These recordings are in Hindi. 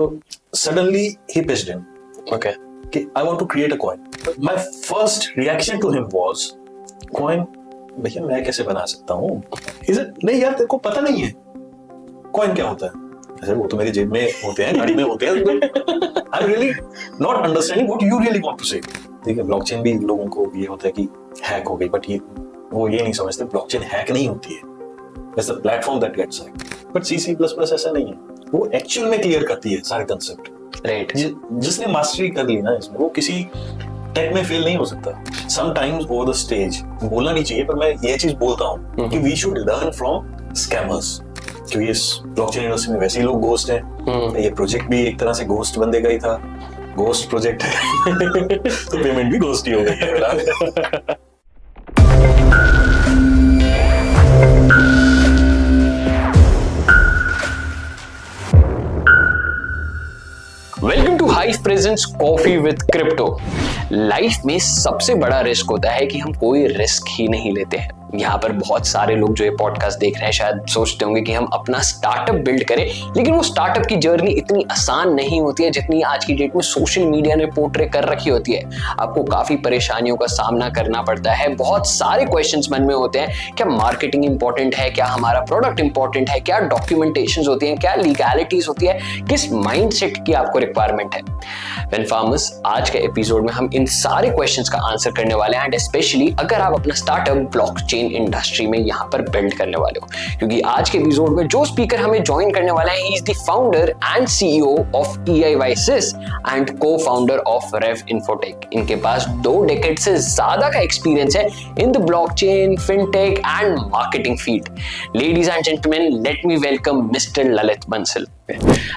suddenly he pitched in. Okay. Okay, I want to create a coin. My first reaction to him was, coin? भैया मैं कैसे बना सकता हूँ? He said, नहीं यार तेरे को पता नहीं है coin क्या होता है? ऐसे वो तो मेरी जेब में होते हैं, गाड़ी में होते हैं. I'm really not understanding what you really want to say. ठीक है, ब्लॉकचेन भी लोगों को ये होता है कि हैक हो गई, बट वो ये नहीं समझते ब्लॉकचेन हैक नहीं होती है. It's the platform that gets hacked. But C++ ऐसा नहीं है. वो एक्चुअल में क्लियर करती है सारे कंसेप्ट. राइट. जिसने मास्टरी कर ली ना इसमें, वो किसी टेक में फेल नहीं हो सकता. समटाइम्स ओवर द स्टेज बोलना नहीं चाहिए, पर मैं ये चीज बोलता हूँ कि we should learn from scammers, क्योंकि इस ब्लॉकचेन इंडस्ट्री में वैसे ही लोग घोस्ट हैं. ये प्रोजेक्ट भी एक तरह से घोस्ट बंदे का ही था, घोस्ट प्रोजेक्ट है. तो पेमेंट भी घोस्ट ही हो गई है. Welcome to Hive presents coffee with crypto. Life में सबसे बड़ा रिस्क होता है कि हम कोई रिस्क ही नहीं लेते हैं. यहाँ पर बहुत सारे लोग जो ये पॉडकास्ट देख रहे हैं शायद सोचते होंगे कि हम अपना स्टार्टअप बिल्ड करें, लेकिन वो स्टार्टअप की जर्नी इतनी आसान नहीं होती है जितनी आज की डेट में सोशल मीडिया ने पोर्ट्रे कर रखी होती है. आपको काफी परेशानियों का सामना करना पड़ता है. बहुत सारे क्वेश्चंस मन में होते हैं. क्या मार्केटिंग इंपॉर्टेंट है? क्या हमारा प्रोडक्ट इंपॉर्टेंट है? क्या डॉक्यूमेंटेशन होती है? क्या लीगैलिटीज होती है? किस माइंडसेट की आपको रिक्वायरमेंट है? वेन फार्मर्स, आज के एपिसोड में हम इन सारे क्वेश्चंस का आंसर करने वाले हैं. एंड स्पेशली अगर आप अपना स्टार्टअप ब्लॉकचेन इंडस्ट्री में यहां पर बिल्ड करने वाले हो, क्योंकि आज के एपिसोड में जो स्पीकर हमें ज्वाइन करने वाला है, he is the founder and CEO of EIYSys and co-founder of Rev Infotech. इनके पास 2 डेकेड से ज्यादा का एक्सपीरियंस है in the blockchain, fintech and marketing field. Ladies and gentleman, let me welcome mister Lalit Bansal.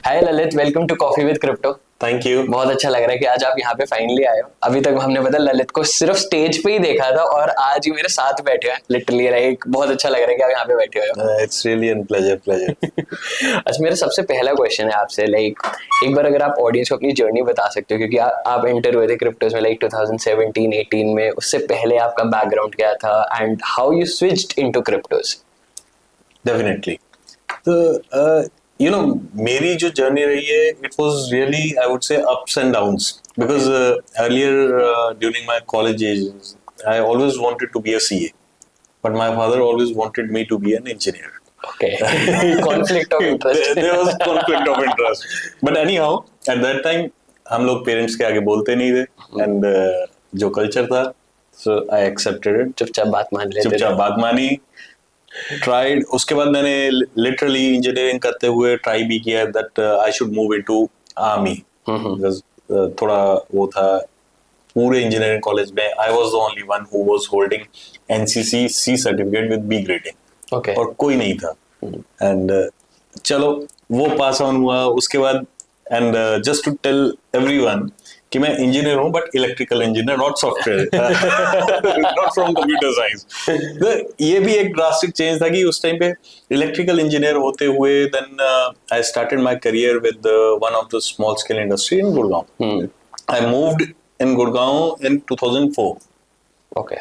Hi Lalit, welcome to coffee with crypto. Thank you. बहुत अच्छा लग रहा है कि आज आप यहाँ पे फाइनली आए हो. अभी तक हमने पता ललित को सिर्फ स्टेज पे ही देखा था और आज ही मेरे साथ बैठे हैं. लिटरली लाइक बहुत अच्छा लग रहा है कि आप यहाँ पे बैठे हो. It's really an pleasure. अच्छा, मेरा सबसे पहला क्वेश्चन है आपसे, लाइक एक बार अगर आप ऑडियंस को अपनी जर्नी बता सकते हो, क्योंकि आप एंटर हुए थे क्रिप्टोज में लाइक 2017-18 में. उससे पहले आपका बैकग्राउंड क्या था and how you switched into cryptos? Definitely. तो मेरी जो जर्नी रही है, it was really, I would say, ups and downs, because earlier during my college age I always wanted to be a CA, but my father always wanted me to be an engineer. Okay. Conflict of interest. There was conflict of interest. But anyhow, at that time, हम लोग पेरेंट्स के आगे बोलते नहीं थे, and जो कल्चर था, so I accepted it. चुपचाप बात मान लेते. चुपचाप बात मानी. ट्राइड. उसके बाद मैंने लिटरली इंजीनियरिंग करते हुए ट्राई भी किया that I should move into army, because थोड़ा वो था. पूरे इंजीनियरिंग कॉलेज में I was the only one who was holding NCC C certificate with B grading. Okay. और कोई नहीं था. एंड चलो वो पास ऑन हुआ. उसके बाद and just to tell everyone कि मैं इंजीनियर हूं, but electrical engineer, not software, not from computer science. ये भी एक ड्रास्टिक चेंज था कि उस टाइम पे इलेक्ट्रिकल इंजीनियर होते हुए then I started my career with one of the small scale industry in Gurgaon. I moved in Gurgaon in 2004. Okay,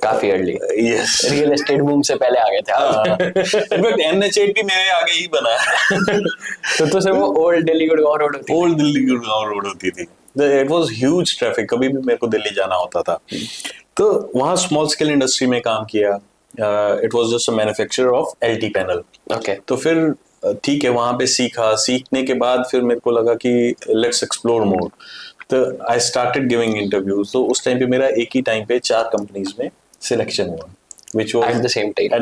काफी early. Yes, real estate boom से पहले आ गए थे आप. इनफैक्ट NH8 भी मेरे आगे ही बना. तो सिर्फ वो ओल्ड दिल्ली गुड़गांव रोड होती. ओल्ड दिल्ली गुड़गांव रोड होती थी. It was huge traffic. कभी भी मेरे को दिल्ली जाना होता था. तो वहाँ स्मॉल स्केल इंडस्ट्री में काम किया. It was just a manufacturer of LT panel. Okay. तो फिर ठीक है, वहाँ पे सीखने के बाद फिर मेरे को लगा कि लेट्स एक्सप्लोर मोर. तो आई स्टार्टेड गिविंग इंटरव्यूज. तो उस टाइम पे मेरा एक ही टाइम पे 4 कंपनीज में सिलेक्शन हुआ, which was at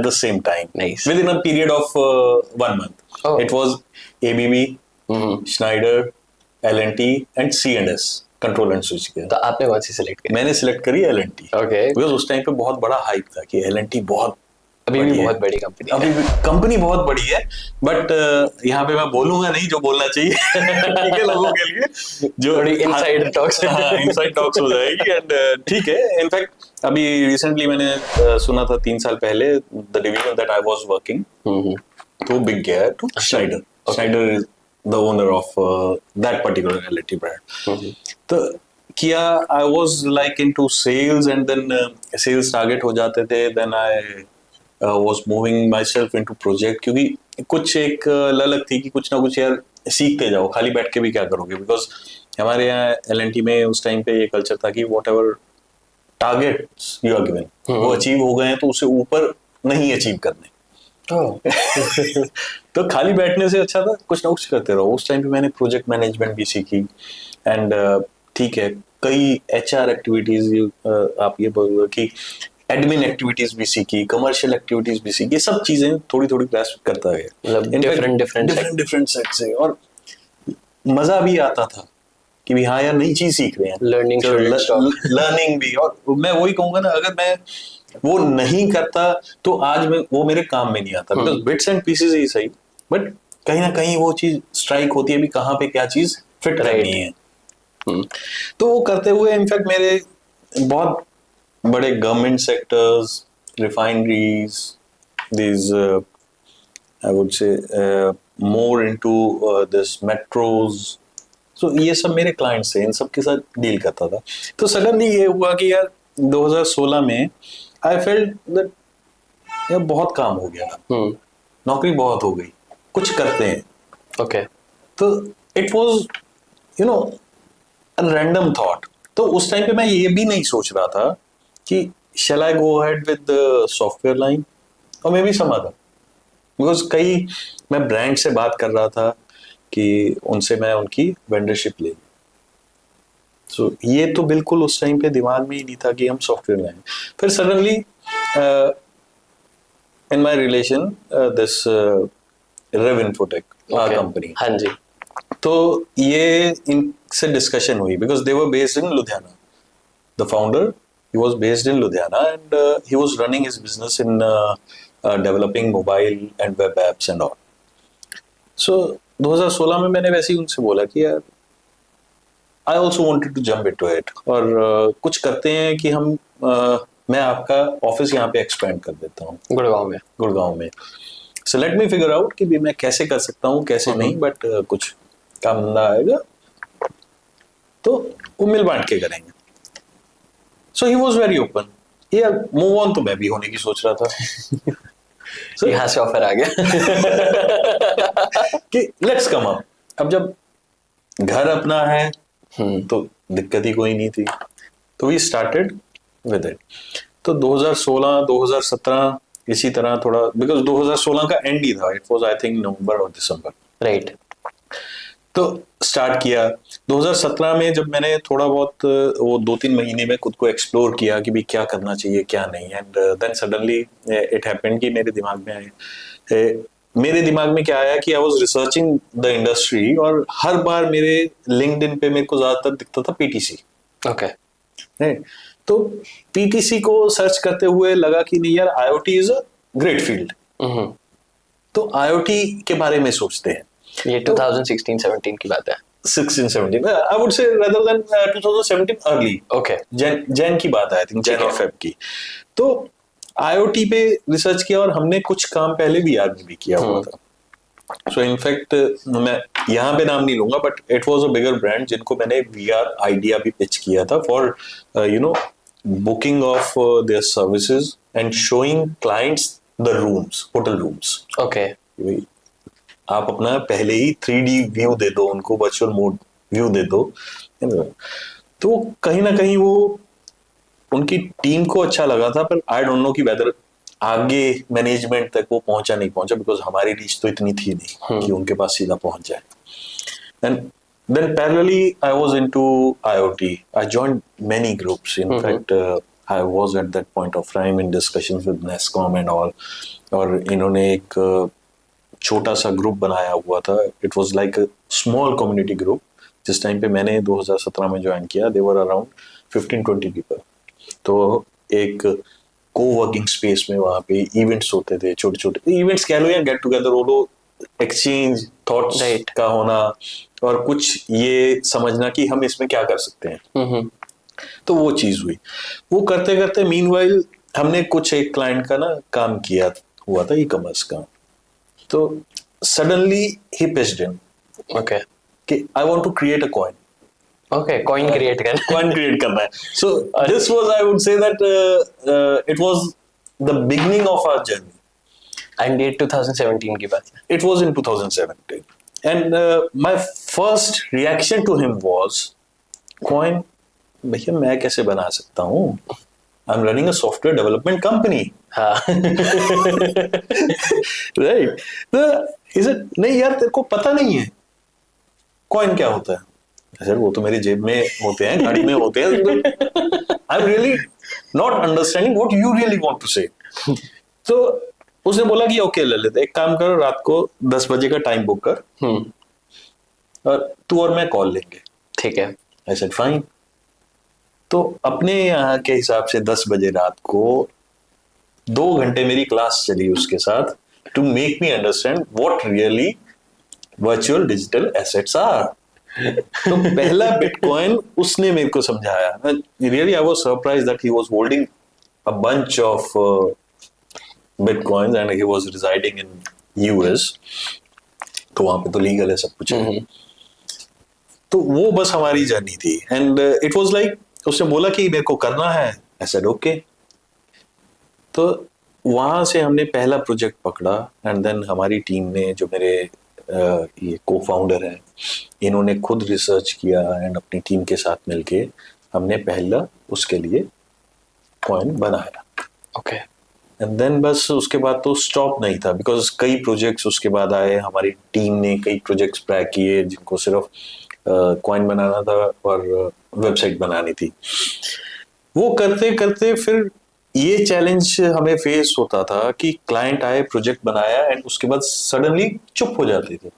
the same time. Nice. Within a period of 1 month. Oh. It was ABB, Schneider, L&T and C&S, control and switch किया. तो आपने कौन सी सिलेक्ट की? मैंने सिलेक्ट करी L&T. ओके. बिकॉज उस टाइम पे बहुत बड़ा हाइप था कि L&T बहुत अभी भी बहुत बड़ी कंपनी है. अभी भी कंपनी बहुत बड़ी है, बट यहाँ पे मैं बोलूंगा नहीं जो बोलना चाहिए. ठीक है, लोगों के लिए जो इनसाइड टॉक्स हो जाएगी. एंड ठीक है. इनफैक्ट अभी रिसेंटली मैंने सुना था 3 साल पहले the division that I was working तो बिग गया to Schneider. Schneider is the owner of that particular L&T brand. तो किया. I was like into sales and then sales target हो जाते थे. Then I was moving myself into project, क्योंकि कुछ एक ललक थी कि कुछ ना कुछ यार सीखते जाओ, खाली बैठ के भी क्या करोगे, बिकॉज हमारे यहाँ एलएनटी में उस टाइम पे ये कल्चर था कि whatever targets you are given वो अचीव हो गए हैं तो उससे ऊपर नहीं अचीव करने। तो खाली बैठने से अच्छा था कुछ ना कुछ करते रहो। उस टाइम पे मैंने प्रोजेक्ट मैनेजमेंट भी सीखी एंड ठीक है कई एचआर एक्टिविटीज, आप ये बोल कि एडमिन एक्टिविटीज भी सीखी, कमर्शियल एक्टिविटीज भी सीखी, ये सब चीजें थोड़ी थोड़ी ग्रास्प करता गया डिफरेंट सेट से, और मजा भी आता था कि भी हाँ यार नई चीज सीख रहे हैं, लर्निंग भी। और मैं वही कहूंगा ना, अगर मैं वो नहीं करता तो आज मैं वो मेरे काम में नहीं आता, बिकॉज बिट्स एंड पीसेस ही सही, बट कहीं ना कहीं वो चीज स्ट्राइक होती है भी कहाँ पे क्या चीज फिट करनी है। तो वो करते हुए इनफैक्ट मेरे बहुत बड़े government sectors, refineries, these I would say more into this metros, so ये सब मेरे क्लाइंट्स थे, इन सब के साथ डील करता था। तो सडनली ये हुआ कि यार 2016 में आई फेल्ट दैट यार बहुत काम हो गया, नौकरी बहुत हो गई, कुछ करते हैं। ओके तो it was you know random thought. तो उस टाइम पे मैं ये भी नहीं सोच रहा था कि shall I go ahead with the software line or maybe some other, because कई मैं ब्रांड से बात कर रहा था कि उनसे मैं उनकी वेंडरशिप ले, सो ये तो बिल्कुल उस टाइम पे दिमाग में ही नहीं था कि हम सॉफ्टवेयर लाएं। फिर suddenly in my relation this Rev Infotech company, हाँ जी, तो ये इनसे डिस्कशन हुई because they were based in Ludhiana, the founder he was based in Ludhiana and he was running his business in developing mobile and web apps and all. So 2016 में मैंने वैसे ही उनसे बोला कि यार I also wanted to jump into it और कुछ करते हैं कि हम मैं आपका ऑफिस यहाँ पे एक्सपेंड कर देता हूँ गुड़गांव में। So let me figure out कि भी मैं कैसे कर सकता हूँ कैसे नहीं, बट कुछ काम धंधा आएगा तो वो मिल बांट के करेंगे। So he was very open. Yeah, move on तो मैं भी होने की सोच रहा था। So, यहाँ से ऑफर आ गया कि let's come up। अब जब घर अपना है तो दिक्कत ही कोई नहीं थी, तो we started with it। तो 2016, 2017 इसी तरह थोड़ा, because 2016 का एंड ही था, it was I think नवंबर और दिसंबर, राइट। तो स्टार्ट किया 2017 में जब मैंने थोड़ा बहुत वो 2-3 महीने में खुद को एक्सप्लोर किया कि भी क्या करना चाहिए क्या नहीं, and then suddenly it happened कि मेरे दिमाग में क्या आया कि I was researching the industry, और हर बार मेरे लिंक्डइन पे मेरे को ज्यादातर दिखता था पीटीसी। ओके तो पीटीसी को सर्च करते हुए लगा कि नहीं यार IoT is a great field, तो आईओटी के बारे में सोचते हैं। ये 2016-17 की बात है। 16-17 I would say rather than 2017 early, okay, Jain की बात है, आई थिंक जैन और फेब की। तो आईओटी पे रिसर्च किया और हमने कुछ काम पहले वी आर में भी किया हुआ था। सो इनफैक्ट मैं यहाँ पे नाम नहीं लूंगा, but it was a bigger brand जिनको मैंने वीआर आइडिया भी पिच किया था for you know booking of their services and showing clients the rooms, hotel rooms. Okay, आप अपना पहले ही 3D व्यू दे दो उनको, वर्चुअल मोड व्यू दे दो, तो कहीं ना कहीं वो उनकी टीम को अच्छा लगा था, पर आई डोंट नो कि वेदर आगे मैनेजमेंट तक वो पहुंचा नहीं पहुंचा, बिकॉज हमारी रीच तो इतनी थी नहीं कि उनके पास सीधा पहुंच जाए। And then parallelly I was into IoT, I joined many groups, in fact I was at that point of time in discussions with NASSCOM and all, और इन्होंने एक छोटा सा ग्रुप बनाया हुआ था, it was like a small community group. जिस टाइम पे मैंने 2017 में ज्वाइन किया दे वर अराउंड 15-20 पीपल। तो एक को-वर्किंग स्पेस में वहाँ पे इवेंट्स होते थे, छोटे छोटे इवेंट्स कह लो या गेट टुगेदर, वो लोग एक्सचेंज थॉट्स का होना और कुछ ये समझना कि हम इसमें क्या कर सकते हैं। तो वो चीज हुई, वो करते करते मीनवाइल हमने कुछ एक क्लाइंट का ना काम किया हुआ था ई कॉमर्स का। तो सडनली ही पिच्ड इन, ओके, कि I want to create a coin. Okay, coin create करना है। So this was, I would say that it was the beginning of our journey. And ये 2017 की बात है। It was in 2017। And my first reaction to him was, Coin, भैया मैं कैसे बना सकता हूँ? I'm running a software development company. हाँ Right? तो he said, नहीं यार तेरे को पता नहीं है कॉइन क्या होता है। सर वो तो मेरी जेब में होते हैं, घट में होते हैं। I am really not understanding what you really want to say. तो उसने बोला कि ओके ले लेते, एक काम करो रात को 10 बजे का टाइम बुक कर और तू और मैं कॉल लेंगे। ठीक है। I said fine. तो अपने यहाँ के हिसाब से 10 बजे रात को 2 घंटे मेरी क्लास चली उसके साथ to make me understand what really virtual digital assets are. तो पहला बिटकॉइन उसने मेरे को समझाया। Really I was surprised that he was holding a bunch of bitcoins and he was residing in US. तो वहां पे तो लीगल है सब कुछ है। तो वो बस हमारी जर्नी थी एंड इट वाज लाइक उसने बोला कि मेरे को करना है। I said okay. तो वहां से हमने पहला प्रोजेक्ट पकड़ा एंड देन हमारी टीम ने जो मेरे ये को फाउंडर हैं इन्होंने खुद रिसर्च किया एंड अपनी टीम के साथ मिलके हमने पहला उसके लिए कॉइन बनाया। ओके। एंड देन बस उसके बाद तो स्टॉप नहीं था बिकॉज कई प्रोजेक्ट्स उसके बाद आए। हमारी टीम ने कई प्रोजेक्ट्स क्रैक किए जिनको सिर्फ कॉइन बनाना था और वेबसाइट बनानी थी। वो करते करते फिर ये चैलेंज हमें फेस होता था कि क्लाइंट आए, प्रोजेक्ट बनाया एंड उसके बाद सडनली चुप हो जाते थे।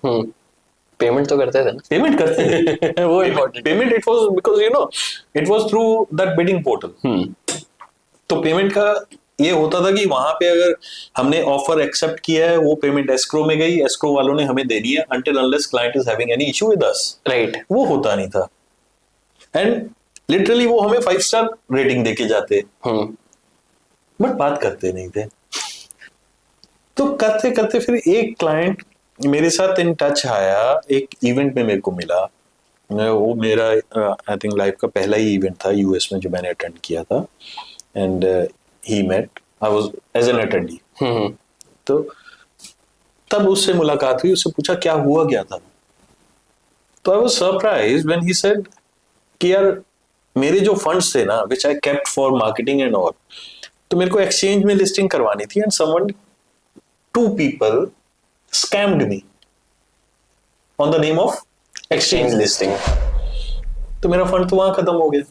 पेमेंट तो करते थे ना? पेमेंट करते थे वो important payment. It was because you know it was through that bidding portal. तो पेमेंट का ये होता था कि वहां पे अगर हमने ऑफर एक्सेप्ट किया है वो पेमेंट एस्क्रो में गई, एस्क्रो वालों ने हमें देनी है until unless client is having any issue with us. Right. वो होता नहीं था एंड लिटरली वो हमें 5 स्टार रेटिंग देके जाते बट बात करते नहीं थे। तो करते करते फिर एक क्लाइंट मेरे साथ इन टच आया, एक इवेंट में मेरे को मिला। वो मेरा आई थिंक लाइफ का पहला ही इवेंट था यूएस में जो मैंने अटेंड किया था and he met, I was as an attendee. तो तब उससे मुलाकात हुई, उससे पूछा क्या हुआ क्या था। तो आई was surprised when he said कि यार मेरे जो फंड्स थे ना which I kept for marketing and all, तो मेरे को एक्सचेंज में लिस्टिंग करवानी थी and someone 2 people scammed me on the name of exchange listing. तो मेरा फंड तो वहां खत्म हो गया।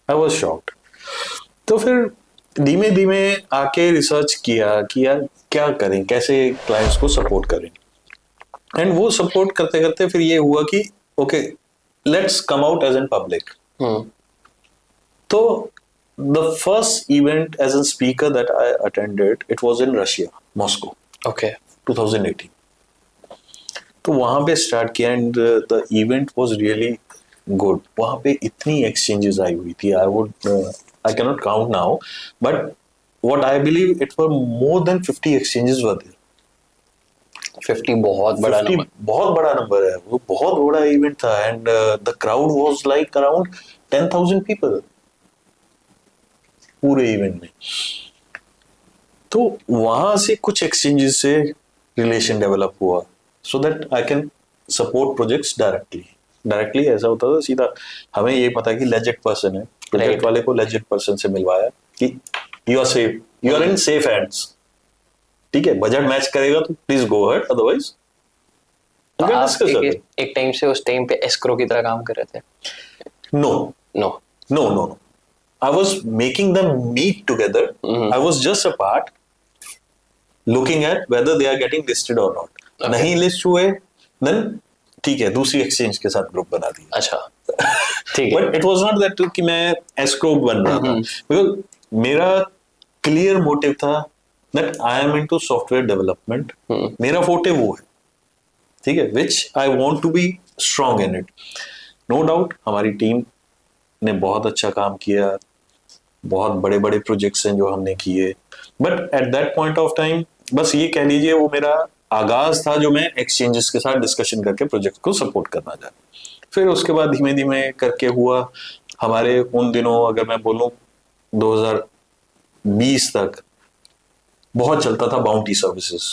I was shocked. तो फिर धीमे धीमे आके रिसर्च किया कि यार क्या करें, कैसे क्लाइंट्स को सपोर्ट करें। एंड वो सपोर्ट करते करते फिर ये हुआ कि okay let's come out as an public. तो the first event as a speaker that I attended, it was in Russia, Moscow. Okay. 2018. तो वहां पे स्टार्ट किया and the event was really good. वहां पे इतनी एक्सचेंजेस आई हुई थी, I can not count now but what I believe it were more than 50 exchanges were there. 50 बहुत बड़ा नंबर। बहुत बड़ा नंबर है वो, बहुत बड़ा इवेंट था and the crowd was like around 10,000 people पूरे इवेंट में। तो वहां से कुछ एक्सचेंजेस से रिलेशन डेवलप हुआ so that I can support projects directly. ऐसा होता था सीधा हमें ये पता कि लेजिट पर्सन है, प्रोजेक्ट वाले को लेजिट पर्सन से मिलवाया कि you are safe, you are in safe hands. ठीक है, बजट मैच करेगा तो प्लीज गो अहेड, अदरवाइज एक टाइम से उस टाइम पे एस्क्रो की तरह काम कर रहे थे? No. I was making them meet together. I was just a part, looking at whether they are getting listed or not. Okay. नहीं लिस्ट हुए, then ठीक है दूसरी एक्सचेंज के साथ ग्रुप बना दिया। अच्छा, ठीक है। But it was not that कि मैं escrow बन रहा था, because मेरा clear motive था that I am into software development. मेरा फोटे वो है, ठीक है, which I want to be strong in it. No doubt हमारी टीम ने बहुत अच्छा काम किया, बहुत बड़े बड़े प्रोजेक्ट्स हैं जो हमने किए, but at that point of time बस ये कह लीजिए वो मेरा आगाज था जो मैं एक्सचेंजेस के साथ डिस्कशन करके प्रोजेक्ट को सपोर्ट करना चाहता। फिर उसके बाद धीमे धीमे करके हुआ हमारे उन दिनों, अगर मैं बोलूं 2020 तक बहुत चलता था बाउंटी सर्विसेज।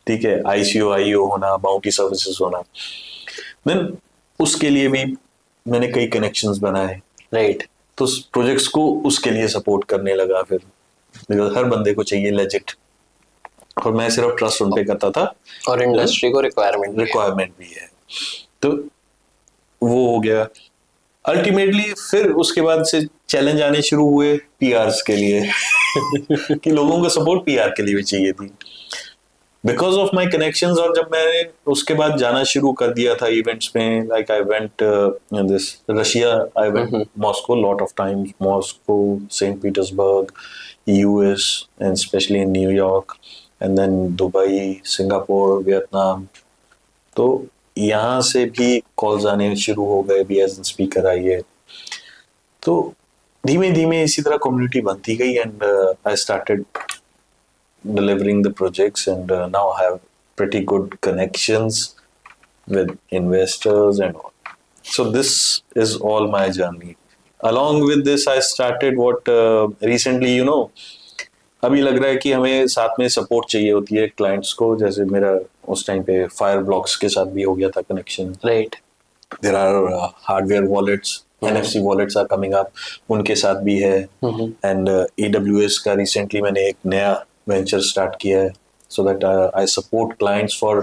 ठीक है, ICO IO होना, बाउंटी सर्विसेज होना, देन उसके लिए भी मैंने कई कनेक्शंस बनाए, राइट। तो प्रोजेक्ट्स को उसके लिए सपोर्ट करने लगा फिर, बिकॉज हर बंदे को चाहिए लेजिट, और मैं सिर्फ ट्रस्ट उन पे करता था, और इंडस्ट्री को रिक्वायरमेंट भी है, तो वो हो गया। अल्टीमेटली फिर उसके बाद से चैलेंज आने शुरू हुए PRs के लिए कि लोगों को सपोर्ट PR के लिए भी चाहिए थी, बिकॉज ऑफ माई कनेक्शंस। और जब मैंने उसके बाद जाना शुरू कर दिया था इवेंट्स में, like I went this Russia, I went Moscow lot of times, Moscow, Saint Petersburg, US, and specially in New York, and then Dubai, Singapore, Vietnam. तो यहाँ से भी कॉल्स आने शुरू हो गए, भी एज स्पीकर आइए। तो धीमे धीमे इसी तरह कम्युनिटी बनती गई, and I started delivering the projects, and now I have pretty good connections with investors and all. So this is all my journey. Along with this, I started what recently, अभी लग रहा है कि हमें साथ में सपोर्ट चाहिए होती है क्लाइंट्स को, जैसे मेरा उस टाइम पे Fireblocks के साथ भी हो गया था connection, right. there are hardware wallets, NFC wallets are coming up, उनके साथ भी है, and AWS का recently मैंने एक नया वेंचर स्टार्ट किया है, so that I support clients for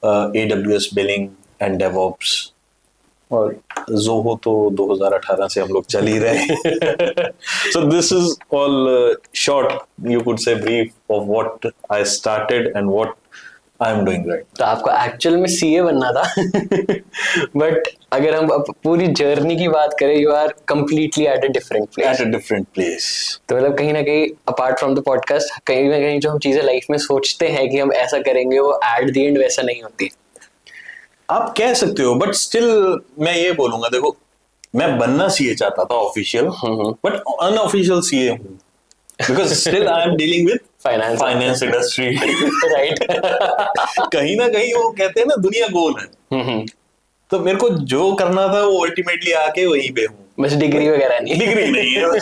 AWS billing and DevOps, और Zoho तो 2018 से हम लोग चल ही रहे। So this is all short, you could say brief of what I started and what I am doing right. तो आपको एक्चुअल में CA बनना था बट अगर हम पूरी जर्नी की बात करें, you are completely at a different place. At a different place. तो मतलब कहीं ना कहीं अपार्ट फ्रॉम द पॉडकास्ट, कहीं ना कहीं जो हम चीजें लाइफ में सोचते हैं कि हम ऐसा करेंगे, वो एट द एंड वैसा नहीं होती। आप कह सकते हो, बट स्टिल मैं ये बोलूंगा, देखो मैं बनना CA चाहता था ऑफिशियल, बट अनऑफिशियल CA हूँ, because still I am dealing with finance industry, right. कहीं ना कहीं वो कहते हैं ना दुनिया गोल है, तो मेरे को जो करना था वो अल्टीमेटली आके वहीं पे हूँ, बस डिग्री वगैरह नहीं, डिग्री नहीं है।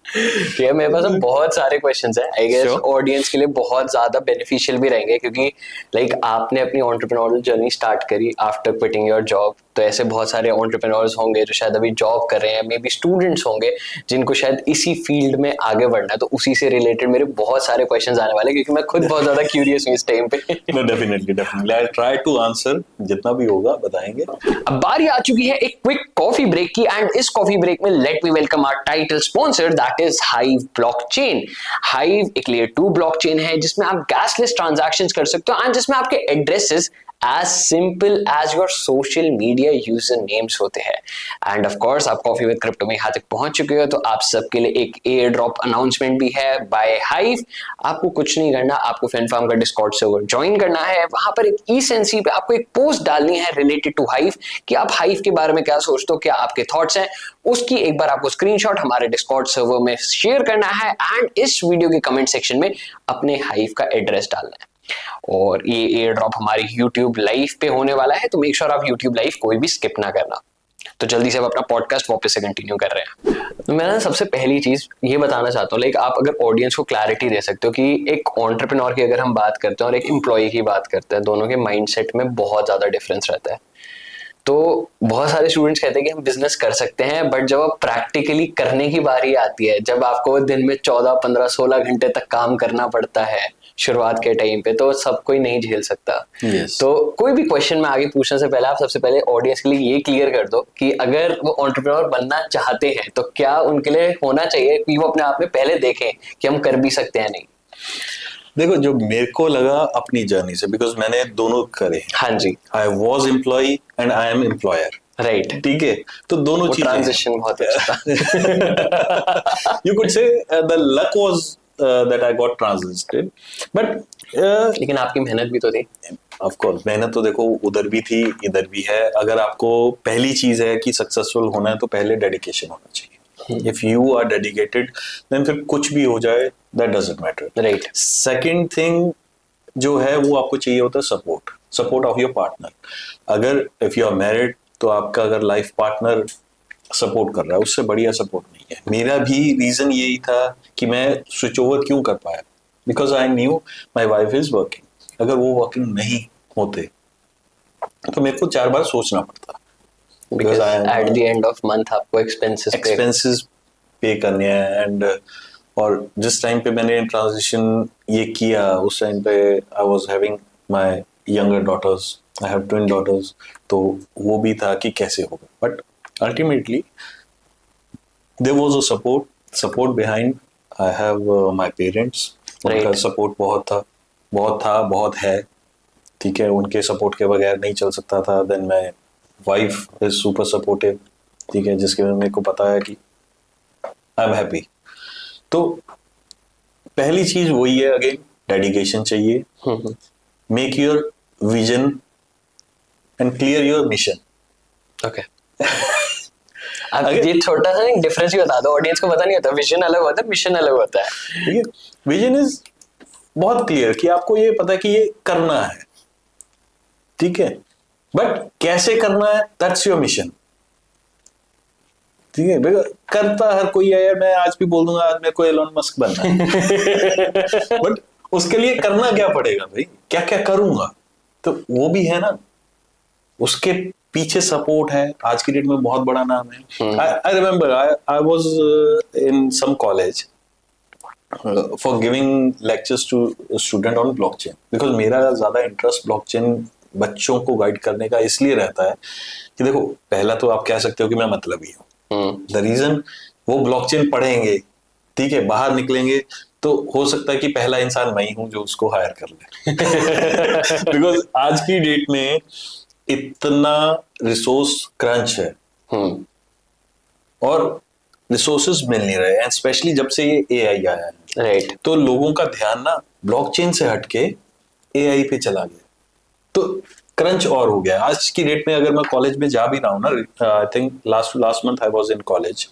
ठीक है, मेरे पास अब बहुत सारे क्वेश्चंस हैं, आई गेस ऑडियंस के लिए बहुत ज्यादा बेनिफिशियल भी रहेंगे, क्योंकि लाइक आपने अपनी एंटरप्रेन्योरियल जर्नी स्टार्ट करी आफ्टर क्विटिंग योर जॉब, तो ऐसे बहुत सारे एंटरप्रेन्योर्स होंगे जो शायद अभी जॉब कर रहे हैं, मे बी स्टूडेंट्स होंगे जिनको शायद इसी फील्ड में आगे बढ़ना है, तो उसी से रिलेटेड मेरे बहुत सारे क्वेश्चंस आने वाले, क्योंकि मैं खुद बहुत ज्यादा क्यूरियस हूँ इस टाइम पे। No definitely I try to answer, जितना भी होगा बताएंगे। अब बारी आ चुकी है एक क्विक कॉफी ब्रेक की, एंड इस कॉफी ब्रेक में let me welcome our title sponsor, that is Hive blockchain. Hive एक लेयर 2 ब्लॉकचेन है जिसमें आप गैसलेस ट्रांजैक्शंस कर सकते हो, एंड जिसमें आपके addresses as simple as your social media user names होते हैं। एंड ऑफ कोर्स आप कॉफी विद क्रिप्टो में यहाँ तक पहुंच चुके हो, तो आप सबके लिए एक एयर ड्रॉप अनाउंसमेंट भी है बाय हाइव। आपको कुछ नहीं करना, आपको FinFarm का डिस्कॉर्ड सर्वर ज्वाइन करना है, वहां पर एक eSensi पे आपको एक पोस्ट डालनी है रिलेटेड टू हाइव, कि आप हाइव के बारे में क्या सोचते हो, क्या आपके थॉट्स हैं, उसकी एक बार आपको स्क्रीनशॉट हमारे डिस्कॉर्ड सर्वर में शेयर करना है, एंड इस वीडियो के कमेंट सेक्शन में अपने हाइव का एड्रेस डालना है। और ये एयर ड्रॉप हमारी YouTube लाइव पे होने वाला है, तो मेक श्योर आप YouTube लाइव कोई भी स्किप ना करना। तो जल्दी से अब अपना पॉडकास्ट वापस से कंटिन्यू कर रहे हैं। तो मैं ना सबसे पहली चीज ये बताना चाहता हूँ, लाइक आप अगर ऑडियंस को क्लैरिटी दे सकते हो कि एक एंटरप्रेन्योर की अगर हम बात करते हैं और एक एम्प्लॉय की बात करते हैं, दोनों के माइंडसेट में बहुत ज्यादा डिफरेंस रहता है। तो बहुत सारे स्टूडेंट्स कहते हैं कि हम बिजनेस कर सकते हैं, बट जब आप प्रैक्टिकली करने की बारी आती है, जब आपको दिन में 14, 15, 16 घंटे तक काम करना पड़ता है शुरुआत के टाइम पे, तो सब कोई नहीं झेल सकता। yes. तो कोई भी क्वेश्चन में आगे पूछने से पहले आप सबसे पहले ऑडियंस के लिए ये क्लियर कर दो कि अगर वो एंटरप्रेन्योर बनना चाहते हैं तो क्या उनके लिए होना चाहिए कि वो अपने आप में पहले देखें कि हम कर भी सकते हैं नहीं। देखो, जो मेरे को लगा अपनी जर्नी से, बिकॉज मैंने दोनों करे। हाँ जी, I was employee and I am employer, right. ठीक है, तो दोनों चीजें ट्रांजिशन बहुत अच्छा था। You could say the luck was that I got transited, but लेकिन आपकी मेहनत भी तो थी। ऑफ कोर्स मेहनत तो देखो उधर भी थी इधर भी है। अगर आपको पहली चीज है कि सक्सेसफुल होना है तो पहले डेडिकेशन होना चाहिए। If you are dedicated then फिर कुछ भी हो जाए that doesn't matter, right. Second thing जो है वो आपको चाहिए होता है सपोर्ट ऑफ योर पार्टनर। अगर इफ यू आर मैरिड तो आपका अगर लाइफ पार्टनर सपोर्ट कर रहा है, उससे बढ़िया सपोर्ट नहीं है। मेरा भी रीजन यही था कि मैं स्विच ओवर क्यों कर पाया, because I knew my wife is working, अगर वो वर्किंग नहीं होते तो मेरे को 4 बार सोचना पड़ता, because at the end of month आपको एक्सपेंसेस पे करने हैं। एंड और जिस टाइम पे मैंने ट्रांजिशन ये किया उस टाइम पे I was having my younger daughters, I have twin daughters, तो वो भी था कि कैसे होगा। But ultimately there was a support behind. I have my parents, उनका सपोर्ट बहुत है, ठीक है। उनके सपोर्ट के बगैर नहीं चल सकता था। Then my wife is super supportive, ठीक है, जिसके में मेरे को पता है कि आई एम हैप्पी। तो पहली चीज वही है, अगेन डेडिकेशन चाहिए, make your vision and clear your mission. Okay, अब ये छोटा सा एक डिफरेंस ही बता दो, ऑडियंस को पता नहीं होता, विजन अलग होता है, मिशन अलग होता है। ठीक है, विजन इज बहुत क्लियर कि आपको ये पता है कि ये करना है, ठीक है, बट कैसे करना है दैट्स योर मिशन, ठीक है। करता हर कोई है यार, मैं आज भी बोल दूंगा आज मेरे को एलोन मस्क बनना है बट उसके लिए करना क्या पड़ेगा भाई, क्या क्या करूंगा, तो वो भी है ना, उसके पीछे सपोर्ट है। आज की डेट में बहुत बड़ा नाम है। I remember I was in some college for giving lectures to student on blockchain, because मेरा ज्यादा इंटरेस्ट ब्लॉकचेन बच्चों को गाइड करने का इसलिए रहता है कि देखो, पहला तो आप कह सकते हो कि मैं मतलबी हूँ। द रीजन वो ब्लॉकचेन पढ़ेंगे, ठीक है, बाहर निकलेंगे तो हो सकता है कि पहला इंसान मैं ही हूं जो उसको हायर कर ले बिकॉज आज की डेट में इतना रिसोर्स क्रंच है और रिसोर्सेज मिल नहीं रहे, एंड स्पेशली जब से ये एआई आया है, राइट, तो लोगों का ध्यान ना ब्लॉकचेन से हटके एआई पे चला गया, तो क्रंच और हो गया। आज की डेट में अगर मैं कॉलेज में जा भी रहा हूँ ना, I think last month I was in college,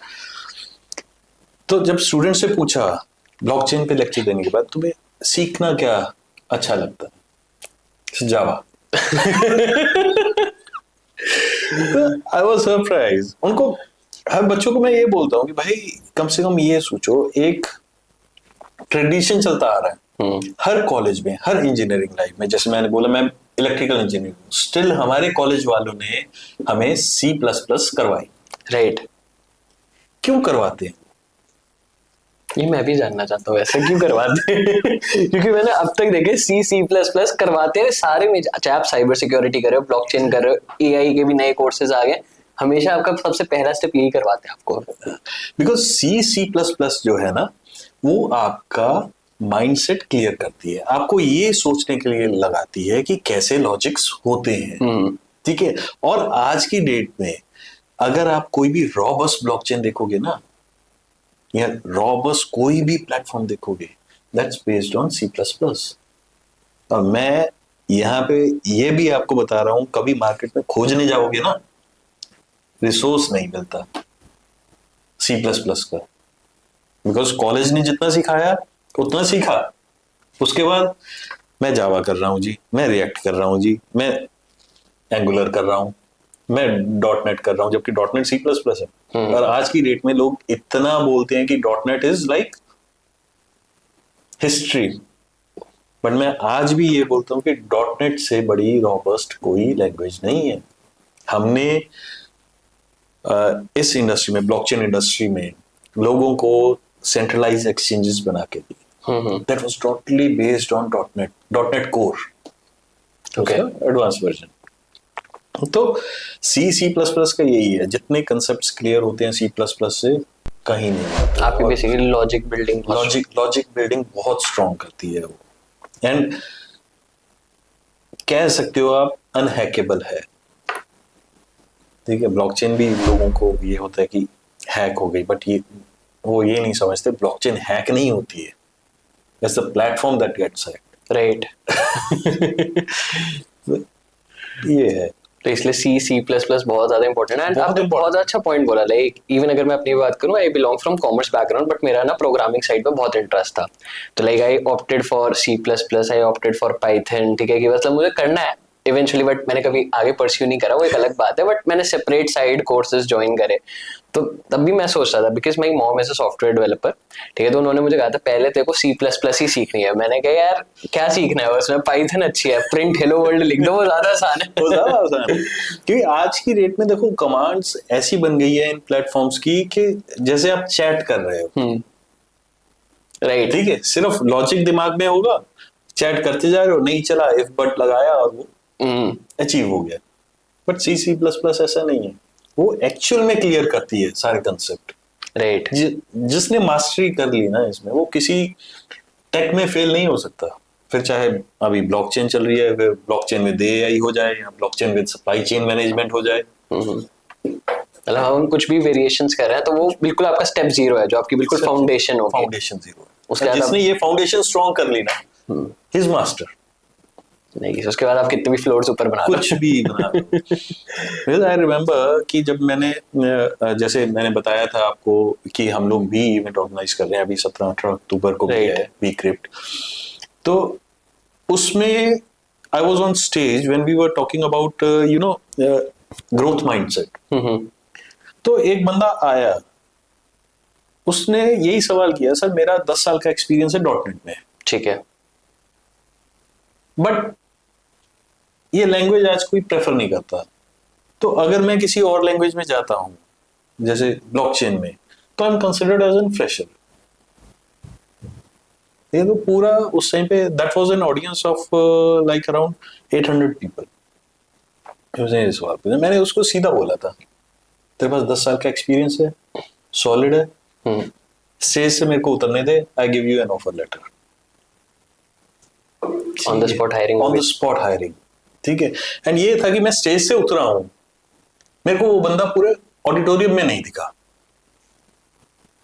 तो जब स्टूडेंट से पूछा ब्लॉकचेन पे लेक्चर देने के बाद तुम्हें सीखना क्या अच्छा लगता है, जावा आई वाज सरप्राइज। उनको, हर बच्चों को मैं ये बोलता हूँ कि भाई कम से कम ये सोचो, एक ट्रेडिशन चलता आ रहा है हर कॉलेज में, हर इंजीनियरिंग लाइफ में। जैसे मैंने बोला मैं इलेक्ट्रिकल इंजीनियर हूँ, स्टिल हमारे कॉलेज वालों ने हमें C++ करवाई। राइट, क्यों करवाते हैं? ये मैं भी जानना चाहता हूँ ऐसा क्यों करवाते हैं क्योंकि मैंने अब तक देखे C++ करवाते हैं सारे में, चाहे आप साइबर सिक्योरिटी कर रहे हो, ब्लॉकचेन कर रहे हो, एआई के भी नए कोर्सेज आ गए, हमेशा आपका सबसे पहला स्टेप यही करवाते हैं आपको, बिकॉज C++ जो है ना, वो आपका माइंडसेट क्लियर करती है, आपको ये सोचने के लिए लगाती है कि कैसे लॉजिक्स होते हैं, ठीक है। और आज की डेट में अगर आप कोई भी रॉबस्ट ब्लॉकचेन देखोगे ना, या रॉबस्ट कोई भी प्लेटफॉर्म देखोगे, दैट्स बेस्ड ऑन C++। और मैं यहाँ पे ये भी आपको बता रहा हूं, कभी मार्केट में खोजने जाओगे ना, रिसोर्स नहीं मिलता C++ का, बिकॉज कॉलेज ने जितना सिखाया उतना सीखा, उसके बाद मैं जावा कर रहा हूँ जी, मैं रिएक्ट कर रहा हूँ जी, मैं एंगुलर कर रहा हूँ, मैं .NET कर रहा हूँ, जबकि .NET C++ है। और आज की डेट में लोग इतना बोलते हैं कि .NET is like history, but मैं आज भी ये बोलता हूँ कि .NET से बड़ी रॉबस्ट कोई लैंग्वेज नहीं है। हमने इस इंडस्ट्री में, ब्लॉकचेन इंडस्ट्री में, लोगों को सेंट्रलाइज एक्सचेंजेस बना के दी, that was totally based on .NET core, okay, advance version. तो C++ का यही है, जितने कंसेप्ट्स क्लियर होते हैं C++ से कहीं नहीं, आपकी बेसिकली लॉजिक बिल्डिंग बहुत स्ट्रॉन्ग करती है वो, एंड कह सकते हो आप अनहैकेबल है, ठीक है। ब्लॉकचेन भी लोगों को ये होता है कि हैक हो गई, बट वो ये नहीं समझते ब्लॉकचेन हैक नहीं होती है, it's the platform that gets hacked, right ये है। तो इसलिए C++ बहुत ज्यादा इंपॉर्टेंट है। एंड आपने बहुत अच्छा पॉइंट बोला, लाइक इवन अगर मैं अपनी बात करूं, I belong from commerce background, but मेरा ना प्रोग्रामिंग साइड पे बहुत इंटरेस्ट था, तो like I opted for C++, I opted for Python, ठीक है, कि मतलब मुझे करना है, इवेंचुअली, बट मैंने कभी आगे परस्यू नहीं करा, वो एक अलग बात है, बट मैंने सेपरेट साइड कोर्सेज ज्वाइन करे। तो तब भी मैं सोच रहा था, because my mom is a software developer, ठीक है, तो उन्होंने मुझे कहा था पहले तेरे को C++ ही सीखनी है। मैंने कहा यार क्या सीखना है उसमें, पाइथन अच्छी है, प्रिंट हेलो वर्ल्ड लिख दो, वो ज्यादा आसान है। वो ज्यादा आसान है, क्योंकि आज की डेट में देखो कमांड्स ऐसी बन गई है इन प्लेटफॉर्म्स की कि जैसे आप चैट कर रहे हो, राइट, ठीक है, सिर्फ लॉजिक दिमाग में होगा, चैट करते जा रहे हो, नहीं चला इफ बट लगाया और वो अचीव हो गया। बट C++ ऐसा नहीं है, वो एक्चुअल में क्लियर करती है सारे कंसेप्ट। राइट, जिसने मास्टरी कर ली ना इसमें, वो किसी टेक में फेल नहीं हो सकता। फिर चाहे अभी ब्लॉकचेन चल रही है, फिर ब्लॉकचेन विद AI हो जाए, या blockchain with supply chain management हो जाए। मतलब हम कुछ भी वेरिएशंस कर रहे हैं तो वो बिल्कुल आपका स्टेप 0 है, जो आपकी बिल्कुल फाउंडेशन होगी। फाउंडेशन 0 है, उसके बाद जिसने ये फाउंडेशन स्ट्रॉन्ग कर ली ना, हिज मास्टर। नहीं, उसके बाद आप कितने भी फ्लोर्स ऊपर बना लो, कुछ भी बना लो। आई रिमेम्बर कि जब मैंने जैसे मैंने बताया था आपको कि हम लोग भी इवेंट ऑर्गेनाइज कर रहे हैं, अभी 17-18 अक्टूबर को भी है वी क्रिप्ट। तो उसमें I was on stage when we were talking about you know growth mindset. तो एक बंदा आया, उसने यही सवाल किया, सर मेरा 10 साल का एक्सपीरियंस है .NET में, ठीक है, बट ये लैंग्वेज आज कोई प्रेफर नहीं करता, तो अगर मैं किसी और लैंग्वेज में जाता हूं जैसे ब्लॉकचेन में, तो I am considered as an fresher. ये तो पूरा उस टाइम पे that was an audience of like around 800 people. उसने सवाल पूछा, मैंने उसको सीधा बोला था, तेरे पास 10 साल का एक्सपीरियंस है, सॉलिड है, स्टेज से मेरे को उतरने दे, I give you an offer letter. On the spot hiring, on the spot hiring, ठीक है। एंड ये था कि मैं स्टेज से उतरा हूं, मेरे को वो बंदा पूरे ऑडिटोरियम में नहीं दिखा,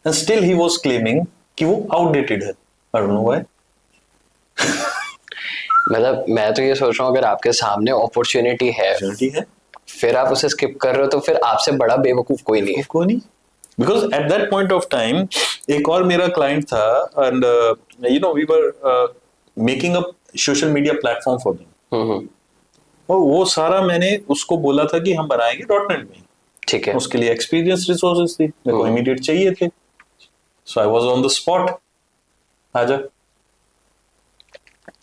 and still he was claiming कि वो आउटडेटेड है। I don't know why. मतलब मैं तो ये सोच रहा हूँ, अगर आपके सामने अपॉर्चुनिटी है फिर आप उसे स्किप कर रहे हो, तो फिर आपसे बड़ा बेवकूफ कोई नहीं है। कोई नहीं, because at that point of time एक और मेरा क्लाइंट था, and you know we were making a social media platform for them, और वो सारा मैंने उसको बोला था कि हम बनाएंगे .NET में, ठीक है, उसके लिए एक्सपीरियंस रिसोर्सेज थी, मेरे को इमीडिएट चाहिए थे, so I was on the spot, आजा।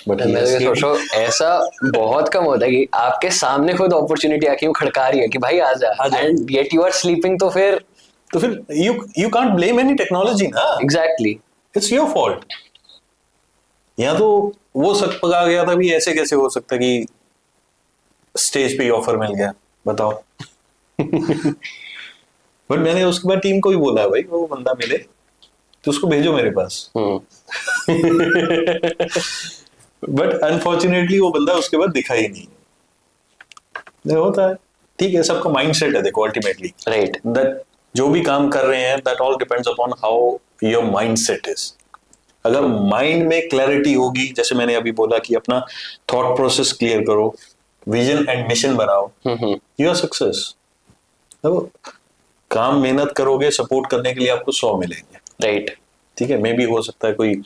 बट मैं तो ये सोच रहा हूँ ऐसा बहुत कम होता है कि आपके सामने खुद अपॉर्चुनिटी आके यूं खड़का रही है कि भाई आजा, and yet you are sleeping, तो फिर you can't blame any technology ना, एग्जैक्टली, इट्स योर फॉल्ट। यहाँ तो वो सक पका गया था भी, ऐसे कैसे हो सकता कि स्टेज पे ऑफर मिल गया, बताओ। बट मैंने उसके बाद टीम को ही बोला, भाई वो बंदा मिले तो उसको भेजो मेरे पास। बट अनफॉर्चुनेटली वो बंदा उसके बाद दिखा ही नहीं। होता है, ठीक है, सबका माइंडसेट है, देखो अल्टीमेटली, राइट, दैट जो भी काम कर रहे हैं that all depends upon how your mindset is. अगर माइंड में क्लैरिटी होगी, जैसे मैंने अभी बोला कि अपना थॉट प्रोसेस क्लियर करो, विजन एंड मिशन बनाओ, यू आर सक्सेस। देखो काम मेहनत करोगे, सपोर्ट करने के लिए आपको 100 मिलेंगे, राइट, ठीक है, मे भी हो सकता है कोई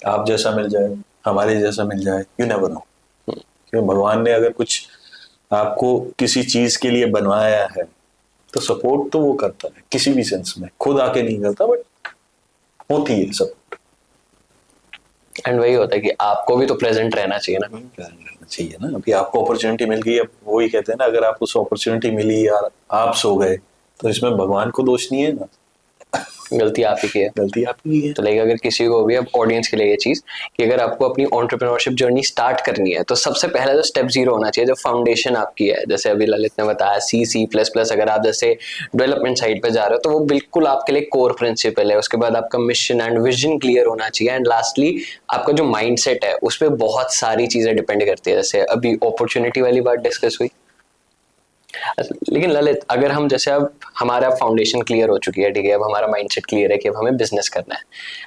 आप जैसा मिल जाए, हमारे जैसा मिल जाए, यू नेवर नो। क्योंकि भगवान ने अगर कुछ आपको किसी चीज के लिए बनवाया है तो सपोर्ट तो वो करता है किसी भी सेंस में, खुद आके नहीं करता, बट होती है सपोर्ट। एंड वही होता है कि आपको भी तो प्रेजेंट रहना चाहिए ना, चाहिए ना। अभी आपको अपॉर्चुनिटी मिल गई, अब वही कहते हैं ना, अगर आपको अपॉर्चुनिटी मिली यार आप सो गए, तो इसमें भगवान को दोष नहीं है ना, गलती आप ही की है, गलती आपकी है। तो लाइक अगर किसी को भी, अब ऑडियंस के लिए ये चीज कि अगर आपको अपनी एंटरप्रेन्योरशिप जर्नी स्टार्ट करनी है, तो सबसे पहला जो स्टेप 0 होना चाहिए, जो फाउंडेशन आपकी है, जैसे अभी ललित ने बताया C++, अगर आप जैसे डेवलपमेंट साइड पे जा रहे हो तो वो बिल्कुल आपके लिए कोर प्रिंसिपल है। उसके बाद आपका मिशन एंड विजन क्लियर होना चाहिए, एंड लास्टली आपका जो माइंडसेट है उस पर बहुत सारी चीजें डिपेंड करती है, जैसे अभी अपॉर्चुनिटी वाली बात डिस्कस हुई। लेकिन ललित, अगर हम जैसे अब हमारा फाउंडेशन क्लियर हो चुकी है, ठीक है, अब हमारा माइंडसेट क्लियर है कि अब हमें बिजनेस करना है,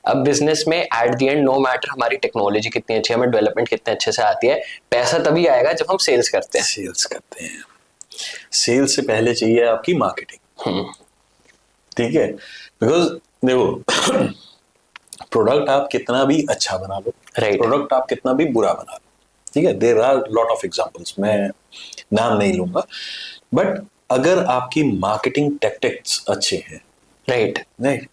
अब बिजनेस में at the end no matter हमारी टेक्नोलॉजी कितनी अच्छी है, हमें डेवलपमेंट कितने अच्छे से आती है, पैसा तभी आएगा जब हम सेल्स करते हैं। सेल्स करते हैं, सेल्स से पहले चाहिए आपकी मार्केटिंग, ठीक है, बिकॉज देखो प्रोडक्ट आप कितना भी अच्छा बना लो, राइट, प्रोडक्ट आप कितना भी बुरा बना लो, ठीक है, there are lot of examples. मैं नाम नहीं लूंगा, बट अगर आपकी मार्केटिंग टैक्टिक्स अच्छे हैं, right, right,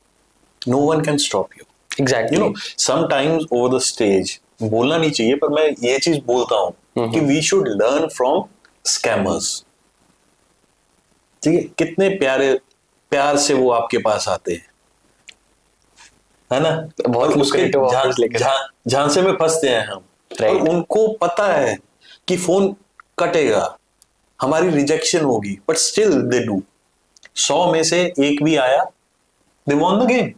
no one can stop you. Exactly. Sometimes over the stage बोलना नहीं चाहिए, पर मैं ये चीज बोलता हूं कि we should learn from scammers. ठीक है, कितने प्यार से वो आपके पास आते हैं, है ना, बहुत और उसके lucrative offers लेकर। झांसे में फंसते हैं हम, Right. और उनको पता है कि फोन कटेगा, हमारी रिजेक्शन होगी, बट स्टिल दे डू। 100 में से एक भी आया, दे वॉन द गेम।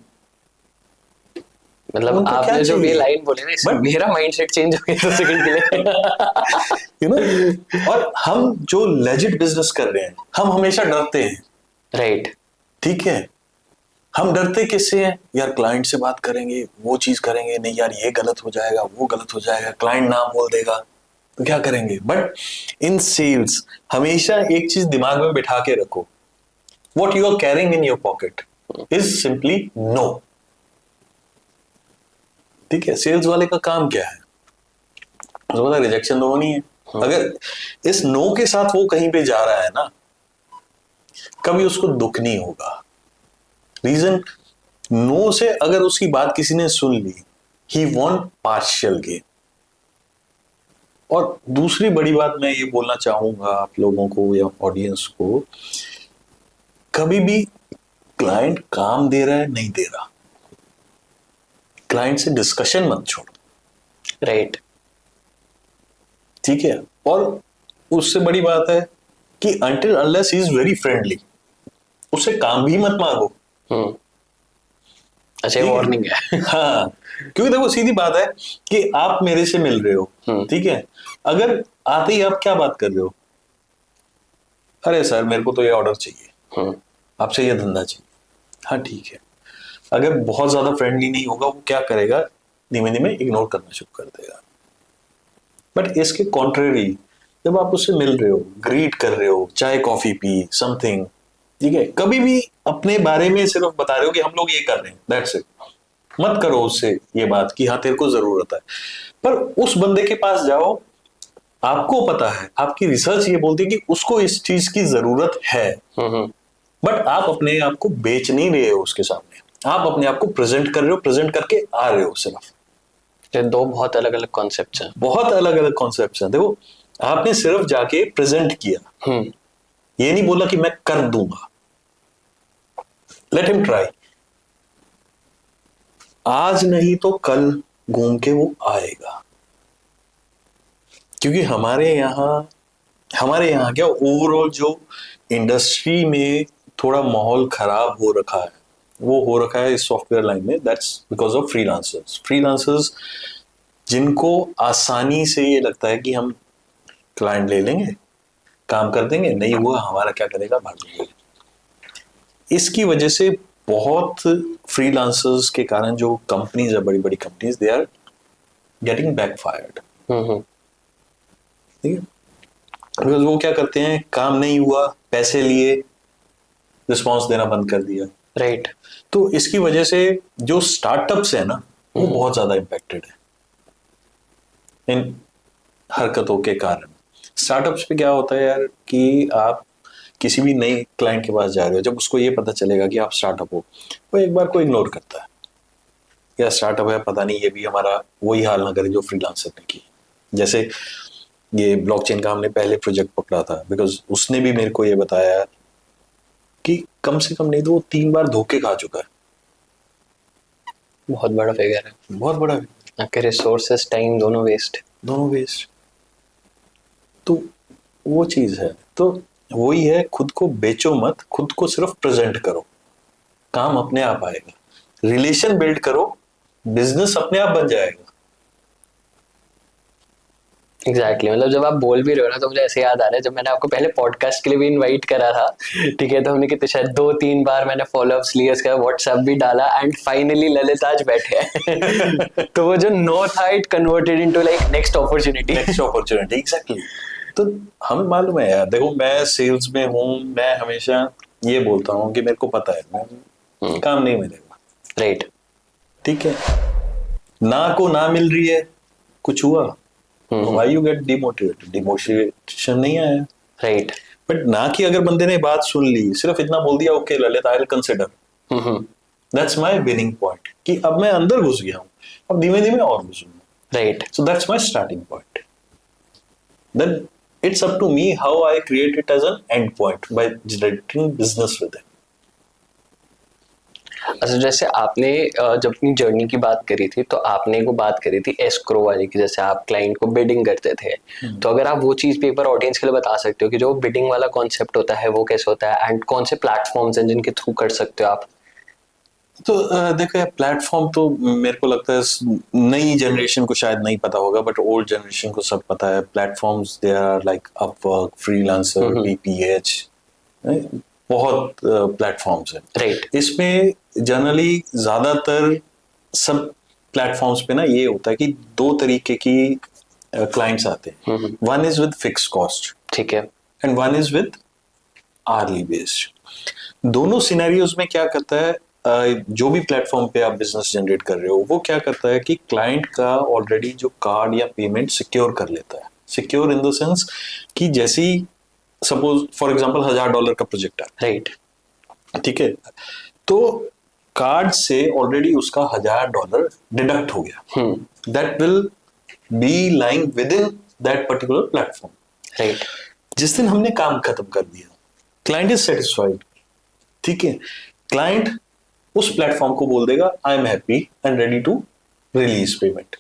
मतलब उनको क्या आपने जो ये चाहिए? लाइन बोली ना, इससे But- मेरा माइंडसेट चेंज हो गया 2 सेकंड के लिए। यू नो, और हम जो लेजिट बिजनेस कर रहे हैं, हम हमेशा डरते हैं। राइट, ठीक है, हम डरते किससे हैं यार? क्लाइंट से बात करेंगे, वो चीज करेंगे, नहीं यार ये गलत हो जाएगा, वो गलत हो जाएगा, क्लाइंट नाम बोल देगा, तो क्या करेंगे? बट इन सेल्स हमेशा एक चीज दिमाग में बिठा के रखो, what you are carrying in your pocket is simply no. ठीक है, सेल्स वाले का काम क्या है? उसको पता रिजेक्शन तो होनी है। अगर इस नो के साथ वो कहीं पे जा रहा है ना, कभी उसको दुख नहीं होगा। रीजन, नो से अगर उसकी बात किसी ने सुन ली, ही वॉन्ट पार्शियल गेन। और दूसरी बड़ी बात मैं ये बोलना चाहूंगा आप लोगों को या ऑडियंस को, कभी भी क्लाइंट काम दे रहा है नहीं दे रहा, क्लाइंट से डिस्कशन मत छोड़ो। राइट, ठीक है, और उससे बड़ी बात है कि until unless he is very friendly, उससे काम भी मत मांगो। अच्छा, ये वार्निंग है। हाँ, क्योंकि देखो सीधी बात है कि आप मेरे से मिल रहे हो, ठीक है, अगर आते ही आप क्या बात कर रहे हो, अरे सर मेरे को तो ये ऑर्डर चाहिए, आपसे ये धंधा चाहिए। हाँ ठीक है, अगर बहुत ज्यादा फ्रेंडली नहीं होगा, वो क्या करेगा, धीमे धीमे इग्नोर करना शुरू कर देगा। बट इसके कॉन्ट्रेरी, जब आप उससे मिल रहे हो, ग्रीट कर रहे हो, चाय कॉफी पी, समथिंग, ठीक है, कभी भी अपने बारे में सिर्फ बता रहे हो कि हम लोग ये कर रहे हैं, दैट्स इट। मत करो उससे ये बात कि हाँ तेरे को जरूरत है, पर उस बंदे के पास जाओ, आपको पता है, आपकी रिसर्च ये बोलती है कि उसको इस चीज की जरूरत है, बट आप अपने आप को बेच नहीं रहे हो उसके सामने, आप अपने आप को प्रेजेंट कर रहे हो, प्रेजेंट करके आ रहे हो सिर्फ। ये दो बहुत अलग अलग कॉन्सेप्ट्स हैं। बहुत अलग अलग कॉन्सेप्ट्स हैं। देखो, आपने सिर्फ जाके प्रेजेंट किया, ये नहीं बोला कि मैं कर दूंगा, लेट हिम ट्राई। आज नहीं तो कल घूम के वो आएगा, क्योंकि हमारे यहाँ क्या, ओवरऑल जो इंडस्ट्री में थोड़ा माहौल खराब हो रखा है, वो हो रखा है इस सॉफ्टवेयर लाइन में, दैट्स बिकॉज ऑफ फ्रीलांसर्स जिनको आसानी से ये लगता है कि हम क्लाइंट ले लेंगे, काम कर देंगे, नहीं हुआ हमारा क्या करेगा, भाग जाएंगे। इसकी वजह से बहुत फ्रीलांसर्स के कारण जो कंपनीज है, बड़ी बड़ी companies, they are getting backfired. ठीक है, बिकॉज वो क्या करते हैं, काम नहीं हुआ, पैसे लिए, रिस्पॉन्स देना बंद कर दिया। राइट, तो इसकी वजह से जो स्टार्टअप्स है ना, वो बहुत ज्यादा इम्पैक्टेड है इन हरकतों के कारण। स्टार्टअप्स पे क्या होता है यार, कि आप किसी भी नए क्लाइंट के पास जा रहे हो, जब उसको ये पता चलेगा कि आप स्टार्टअप हो, वो एक बार को इग्नोर करता है, या स्टार्टअप है, पता नहीं ये भी हमारा वही हाल ना करे जो फ्रीलांसर ने की। जैसे ये ब्लॉकचेन का हमने पहले प्रोजेक्ट पकड़ा था, बिकॉज उसने भी मेरे को ये बताया कि कम से कम नहीं तो वो 3 बार धोखे खा चुका है। बहुत बड़ा फिगर है, बहुत बड़ा, आपके रिसोर्सेस, टाइम दोनों वेस्ट। तो वो चीज है, तो वही है, खुद को बेचो मत, खुद को सिर्फ प्रेजेंट करो, काम अपने आप आएगा। रिलेशन बिल्ड करो, बिजनेस अपने आप बन जाएगा। एग्जैक्टली, मतलब जब आप बोल भी रहे हो ना, तो मुझे ऐसे याद आ रहा है, जब मैंने आपको पहले पॉडकास्ट के लिए भी इनवाइट करा था, ठीक है, तो हमने कितने शायद 2-3 बार मैंने फॉलोअप्स लिए, उसके बाद व्हाट्सएप भी डाला, एंड फाइनली ललित आज बैठे हैं। तो वो जो नो था, it converted into like next opportunity. Exactly. तो हम मालूम है यार, देखो मैं सेल्स में हूँ, मैं हमेशा ये बोलता हूँ कि मेरे को पता है मैं काम नहीं मिलेगा। राइट, ठीक है, ना को ना मिल रही है, कुछ हुआ, why you get demotivated? Demotivation नहीं आया, राइट। बट ना कि अगर बंदे ने बात सुन ली, सिर्फ इतना बोल दिया okay Lalit I will consider, that's my winning point कि अब मैं अंदर घुस गया हूं, अब धीमे धीमे और घुसूंगा, right. So that's my starting point. Then it's up to me how I create it as an end point by generating business with it. अच्छा, जैसे आपने जब अपनी जर्नी की बात करी थी तो आपने को बात करी थी एस्क्रो वाली की, जैसे आप क्लाइंट को बिडिंग करते थे, तो अगर आप वो चीज पेपर ऑडियंस के लिए बता सकते हो कि जो बिडिंग वाला कॉन्सेप्ट होता है वो कैसे होता है एंड कौन से प्लेटफॉर्म्स हैं जिनके थ्रू कर सकते हो आप? तो देखो प्लेटफॉर्म तो मेरे को लगता है नई जनरेशन को शायद नहीं पता होगा, बट ओल्ड जनरेशन को सब पता है. Platforms they are like Upwork, freelancer, BPH, बहुत प्लेटफॉर्म्स हैं. राइट. इसमें जनरली ज्यादातर सब प्लेटफॉर्म्स पे ना ये होता है कि दो तरीके की क्लाइंट्स आते हैं. One is with fix cost, ठीक है, and one is with hourly based. दोनों सिनेरियोज में क्या करता है, जो भी प्लेटफॉर्म पे आप बिजनेस जनरेट कर रहे हो वो क्या करता है कि क्लाइंट का ऑलरेडी जो कार्ड या पेमेंट सिक्योर कर लेता है. सिक्योर इन द सेंस कि जैसी सपोज फॉर एग्जांपल $1,000 का प्रोजेक्ट है, राइट, ठीक है, तो कार्ड से ऑलरेडी उसका $1,000 डिडक्ट हो गया. That will be lying with in that particular platform. Right. जिस दिन हमने काम खत्म कर दिया, क्लाइंट इज सेटिस्फाइड, ठीक है, क्लाइंट उस प्लेटफॉर्म को बोल देगा I am happy and ready to release payment.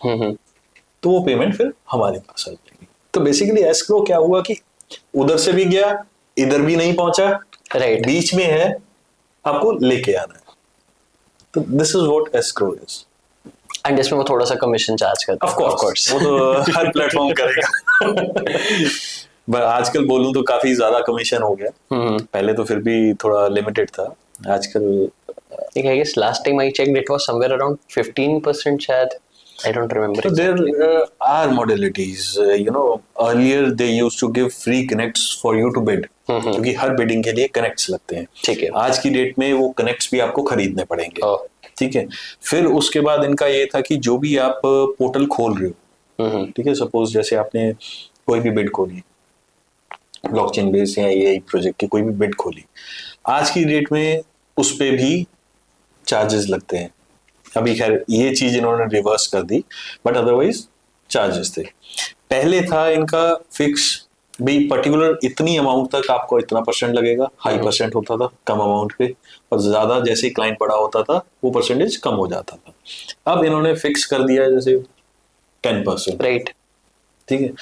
तो वो पेमेंट फिर हमारे पास आ जाएगी. तो बेसिकली एस्क्रो क्या हुआ कि उधर से भी गया, इधर भी नहीं पहुंचा, राइट, बीच में है, आपको लेके आना है. तो this is what escrow is. And इसमें वो थोड़ा सा कमीशन चार्ज करता है. ऑफ कोर्स वो तो हर प्लेटफॉर्म करेगा. बट आजकल बोलूं तो काफी ज्यादा कमीशन हो गया. पहले तो फिर भी थोड़ा लिमिटेड था, आजकल I guess last time I checked it was somewhere around 15% शायद. I don't remember. So there are modalities. Earlier they used to give free connects for you to bid. क्योंकि हर बिडिंग के लिए कनेक्ट्स लगते हैं. ठीक है. आज की डेट में वो कनेक्ट्स भी आपको खरीदने पड़ेंगे. ठीक है. फिर उसके बाद इनका ये था कि जो भी आप पोर्टल खोल रहे हो, ठीक है, सपोज जैसे आपने कोई भी बिड खोली, ब्लॉकचेन बेस्ड या एआई प्रोजेक्ट की कोई भी बिड खोली, आज की डेट में उस पे भी चार्जेस लगते हैं. अभी खैर ये चीज इन्होंने रिवर्स कर दी, बट अदरवाइज चार्जेस थे. पहले था इनका फिक्स, भी पर्टिकुलर इतनी अमाउंट तक आपको इतना परसेंट लगेगा. हाई परसेंट होता था कम अमाउंट पे, और ज्यादा जैसे क्लाइंट बड़ा होता था वो परसेंटेज कम हो जाता था. अब इन्होंने फिक्स कर दिया जैसे 10%. राइट. ठीक है.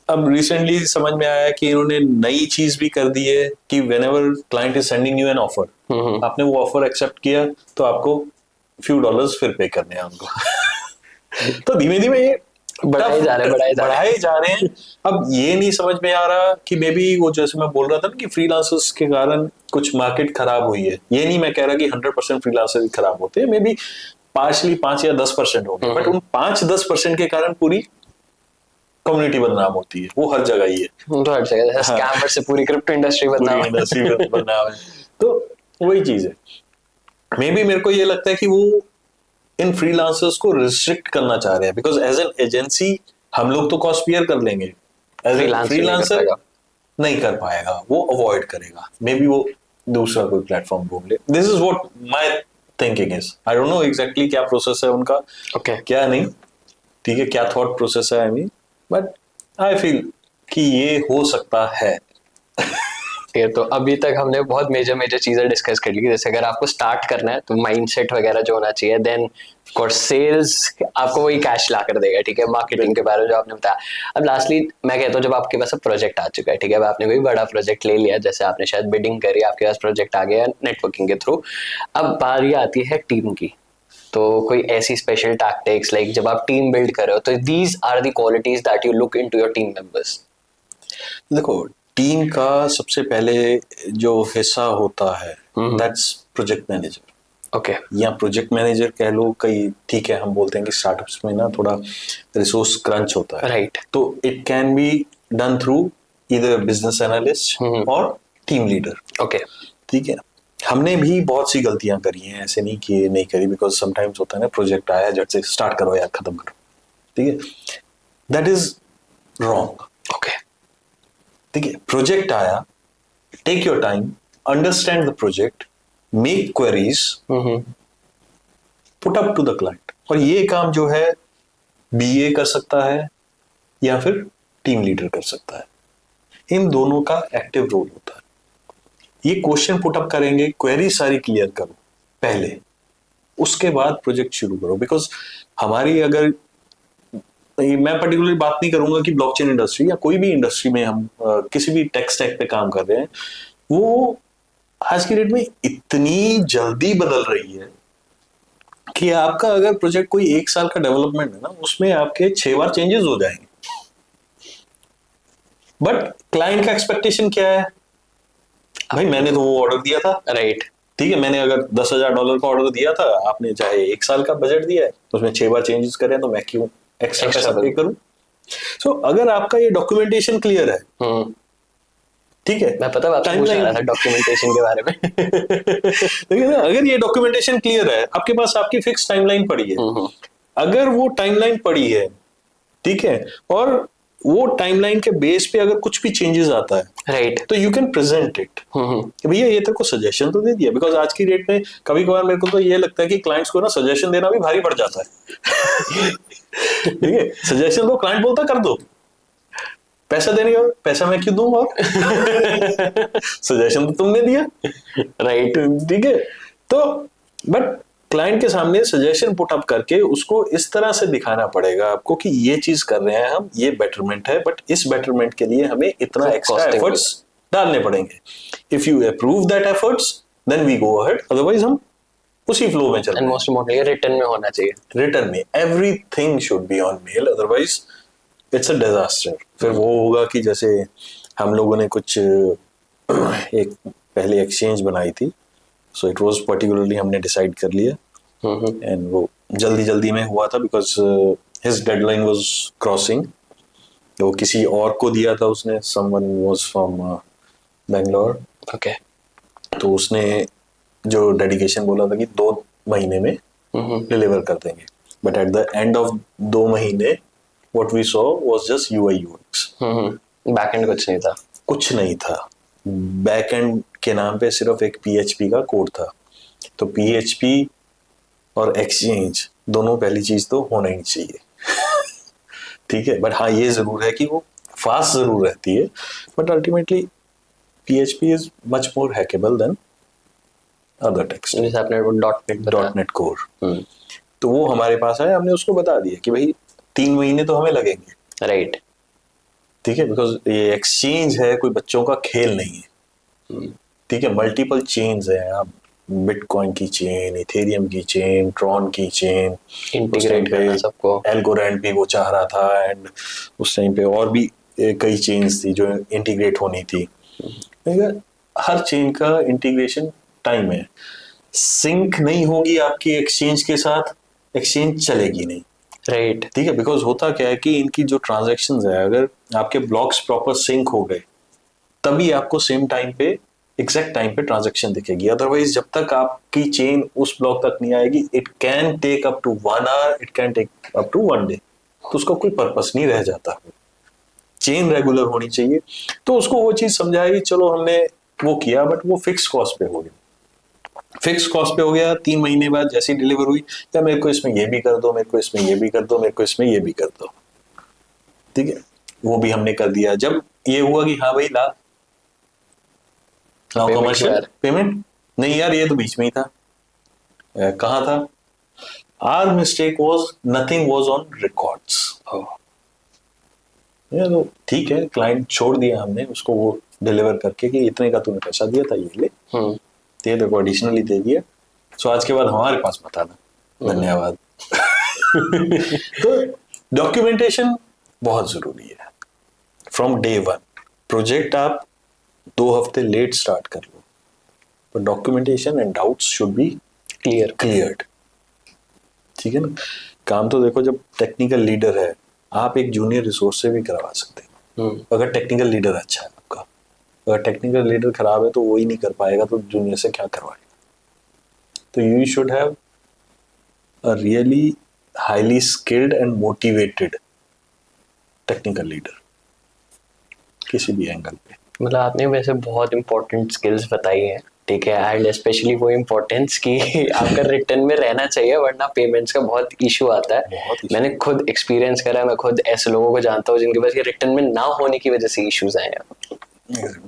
अब रिसेंटली समझ में आया कि इन्होंने नई चीज भी कर दी है कि whenever client is sending you an offer, आपने वो ऑफर एक्सेप्ट किया तो आपको फ्यू डॉलर्स फिर पे करने हैं उनको. तो धीमे धीमे ये बढ़ाए जा रहे हैं. अब ये नहीं समझ में आ रहा कि मे बी वो जैसे मैं बोल रहा था ना कि फ्रीलांसर्स के कारण कुछ मार्केट खराब हुई है. ये नहीं मैं कह रहा कि 100% फ्रीलांसर्स खराब होते हैं, मे बी पार्शली 5 या 10% हो गए, बट उन 5-10% के कारण पूरी कम्युनिटी बदनाम होती है. वो हर जगह ही है, तो हर जगह स्कैमर से पूरी क्रिप्टो इंडस्ट्री बदनाम है. तो वही चीज है. मे बी मेरे को ये लगता है कि वो इन फ्रीलांसर्स को रिस्ट्रिक्ट करना चाह रहे हैं, बिकॉज एज एन एजेंसी हम लोग तो कॉस्ट बियर कर लेंगे, एज ए फ्रीलांसर नहीं कर पाएगा, वो अवॉइड करेगा. मे बी वो दूसरा कोई प्लेटफॉर्म ढूंढ ले. This is what my thinking is. I don't know exactly क्या प्रोसेस है उनका, क्या नहीं, ठीक है, क्या थॉट प्रोसेस है, I mean, but I feel कि ये हो सकता है. तो अभी तक हमने बहुत मेजर चीजें डिस्कस कर ली. जैसे अगर आपको स्टार्ट करना है तो माइंडसेट वगैरह जो होना चाहिए, देन ऑफ कोर्स सेल्स आपको वही कैश ला कर देगा, ठीक है, मार्केटिंग के बारे में जो आपने बताया. अब लास्टली मैं कहता हूँ जब आपके पास प्रोजेक्ट आ चुका है, ठीक है, अब आपने कोई बड़ा प्रोजेक्ट ले लिया, जैसे आपने शायद बिडिंग करी, आपके पास प्रोजेक्ट आ गया नेटवर्किंग के थ्रू, अब बारी आती है टीम की. तो कोई ऐसी स्पेशल टैक्टिक्स लाइक जब आप टीम बिल्ड कर रहे हो, तो these are the qualities that you look into your team members. देखो टीम का सबसे पहले जो हिस्सा होता है दैट्स प्रोजेक्ट मैनेजर. ओके. या प्रोजेक्ट मैनेजर कह लो, कई ठीक है हम बोलते हैं कि स्टार्टअप्स में ना थोड़ा रिसोर्स क्रंच होता है, राइट. तो it can be done through either business analyst और टीम लीडर. ओके. ठीक है. हमने भी बहुत सी गलतियां करी हैं, ऐसे नहीं कि नहीं करी, बिकॉज समटाइम्स होता है ना प्रोजेक्ट आया झट से स्टार्ट करो यार खत्म करो, ठीक है. That is wrong. ओके। ठीक है, प्रोजेक्ट आया, take your time, understand the project, make queries, put up to the client. और ये काम जो है बीए कर सकता है या फिर टीम लीडर कर सकता है, इन दोनों का एक्टिव रोल होता है। ये क्वेश्चन पुट अप करेंगे, क्वेरी सारी क्लियर करो पहले, उसके बाद प्रोजेक्ट शुरू करो। बिकॉज हमारी अगर, मैं पर्टिकुलरली बात नहीं करूंगा कि ब्लॉकचेन इंडस्ट्री या कोई भी इंडस्ट्री में हम किसी भी टेक स्टैक पे काम कर रहे हैं, वो आज की डेट में इतनी जल्दी बदल रही है कि आपका अगर प्रोजेक्ट कोई 1 साल का डेवलपमेंट है ना, उसमें आपके 6 बार चेंजेस हो जाएंगे। बट क्लाइंट का एक्सपेक्टेशन क्या है, भाई मैंने तो वो ऑर्डर दिया था, राइट। ठीक है, मैंने अगर $10,000 का ऑर्डर दिया था, आपने चाहे 1 साल का बजट दिया है, उसमें 6 बार चेंजेस करे तो मैं क्यों एक्स्ट्रा पैसा पे करूं? सो अगर आपका ये डॉक्यूमेंटेशन क्लियर है, ठीक है, मैं पता बात पूछ रहा था डॉक्यूमेंटेशन के बारे में। देखिए ना, अगर ये डॉक्यूमेंटेशन क्लियर है, आपके पास आपकी फिक्स टाइमलाइन पड़ी है, अगर वो टाइमलाइन पड़ी है, ठीक है, और वो टाइमलाइन के बेस पे अगर कुछ भी चेंजेस आता है, राइट, तो यू कैन प्रेजेंट इट कि भैया ये तेरे को सजेशन तो दे दिया। बिकॉज आज की डेट में कभी कभार मेरे को तो ये लगता है कि क्लाइंट्स को ना सजेशन देना भी भारी पड़ जाता है। ठीक है, सजेशन दो, क्लाइंट बोलता कर दो, पैसा देने का पैसा मैं क्यों दूंगा, सजेशन तो तुमने दिया, राइट। ठीक है। तो बट क्लाइंट के सामने सजेशन पुट अप करके उसको इस तरह से दिखाना पड़ेगा आपको कि ये चीज कर रहे हैं हम, ये बेटरमेंट है, बट इस बेटरमेंट के लिए हमें इतना एक्स्ट्रा एफर्ट्स डालने पड़ेंगे। If you approve that efforts then we go ahead, otherwise हम उसी फ्लो में चलते हैं। मोस्ट इम्पोर्टेंटली रिटर्न में होना चाहिए, रिटर्न में everything should be on mail, otherwise it's a disaster. फिर वो होगा कि जैसे हम लोगों ने कुछ एक पहले एक्सचेंज बनाई थी, सो इट वाज पर्टिकुलरली हमने डिसाइड कर लिया, एंड वो जल्दी जल्दी में हुआ था because his deadline was crossing. वो किसी और को दिया था उसने, someone was from Bangalore. Okay. तो उसने जो डेडिकेशन बोला था कि 2 महीने में डिलीवर कर देंगे, but at the end of 2 महीने what we saw was just UI UX. Backend कुछ नहीं था, बैकएंड के नाम पे सिर्फ एक PHP का कोड था। तो PHP और एक्सचेंज दोनों पहली चीज तो होना ही नहीं चाहिए। ठीक है, बट हाँ ये जरूर है कि वो फास्ट जरूर रहती है, but ultimately PHP is much more hackable than other text. जैसे आपने .NET Core। तो वो हमारे पास है, हमने उसको बता दिया कि भाई 3 महीने तो हमें लगेंगे, राइट। ठीक है, बिकॉज ये एक्सचेंज है, कोई बच्चों का खेल नहीं है। ठीक है, मल्टीपल चेन्स है, आप बिटकॉइन की चेन, इथेरियम की चेन, ट्रॉन की चेन, इंटीग्रेट करना सबको। एल्गोरैंड भी वो चाह रहा था, एंड उस टाइम पे और भी कई चेन्स थी जो इंटीग्रेट होनी थी। हर चेन का इंटीग्रेशन टाइम है, सिंक नहीं होगी आपकी एक्सचेंज के साथ, एक्सचेंज चलेगी नहीं, राइट। ठीक है। बिकॉज होता क्या है कि इनकी जो ट्रांजैक्शंस है, अगर आपके ब्लॉक्स प्रॉपर सिंक हो गए तभी आपको सेम टाइम पे, एग्जैक्ट टाइम पे ट्रांजैक्शन दिखेगी। अदरवाइज जब तक आपकी चेन उस ब्लॉक तक नहीं आएगी, it can take up to 1 hour, it can take up to 1 day, तो उसका कोई पर्पस नहीं रह जाता। चेन रेगुलर होनी चाहिए। तो उसको वो चीज समझाई, चलो हमने वो किया, बट वो फिक्स कॉस्ट पे हो गया। फिक्स कॉस्ट पे हो गया, 3 महीने बाद जैसी डिलीवर हुई, या मेरे को इसमें ये भी कर दो, मेरे को इसमें ये भी कर दो, मेरे को इसमें ये भी कर दो, ठीक है, वो भी हमने कर दिया। जब ये हुआ कि हाँ भाई ला कमर्शियल पेमेंट, नहीं यार ये तो बीच में ही था, कहाँ था, our mistake was nothing was on records. तो ठीक है, क्लाइंट छोड़ दिया हमने उसको, वो डिलीवर करके कि इतने का तूने पैसा दिया था, ये ले, ते देखो एडिशनली दे दिया, सो आज के बाद हमारे पास मत आना, धन्यवाद। तो डॉक्यूमेंटेशन बहुत जरूरी है फ्रॉम डे 1। प्रोजेक्ट आप 2 हफ्ते लेट स्टार्ट कर लो, but documentation and doubts should be cleared, ठीक है ना। काम तो देखो, जब टेक्निकल लीडर है, आप एक जूनियर रिसोर्स से भी करवा सकते हैं, अगर टेक्निकल लीडर अच्छा है आपका। अगर टेक्निकल लीडर खराब है तो वो ही नहीं कर पाएगा, तो जूनियर से क्या करवाएगा। तो you should have a really highly skilled and motivated technical leader किसी भी एंगल पे। मतलब आपने वैसे बहुत इंपॉर्टेंट स्किल्स बताई हैं, ठीक है, एंड स्पेशली वो इम्पोर्टेंस कि आपका रिटर्न में रहना चाहिए, वरना पेमेंट्स का बहुत इशू आता है। बहुत issue। मैंने खुद एक्सपीरियंस करा है, मैं खुद ऐसे लोगों को जानता हूँ जिनके पास ये रिटर्न में ना होने की वजह से इश्यूज आए हैं।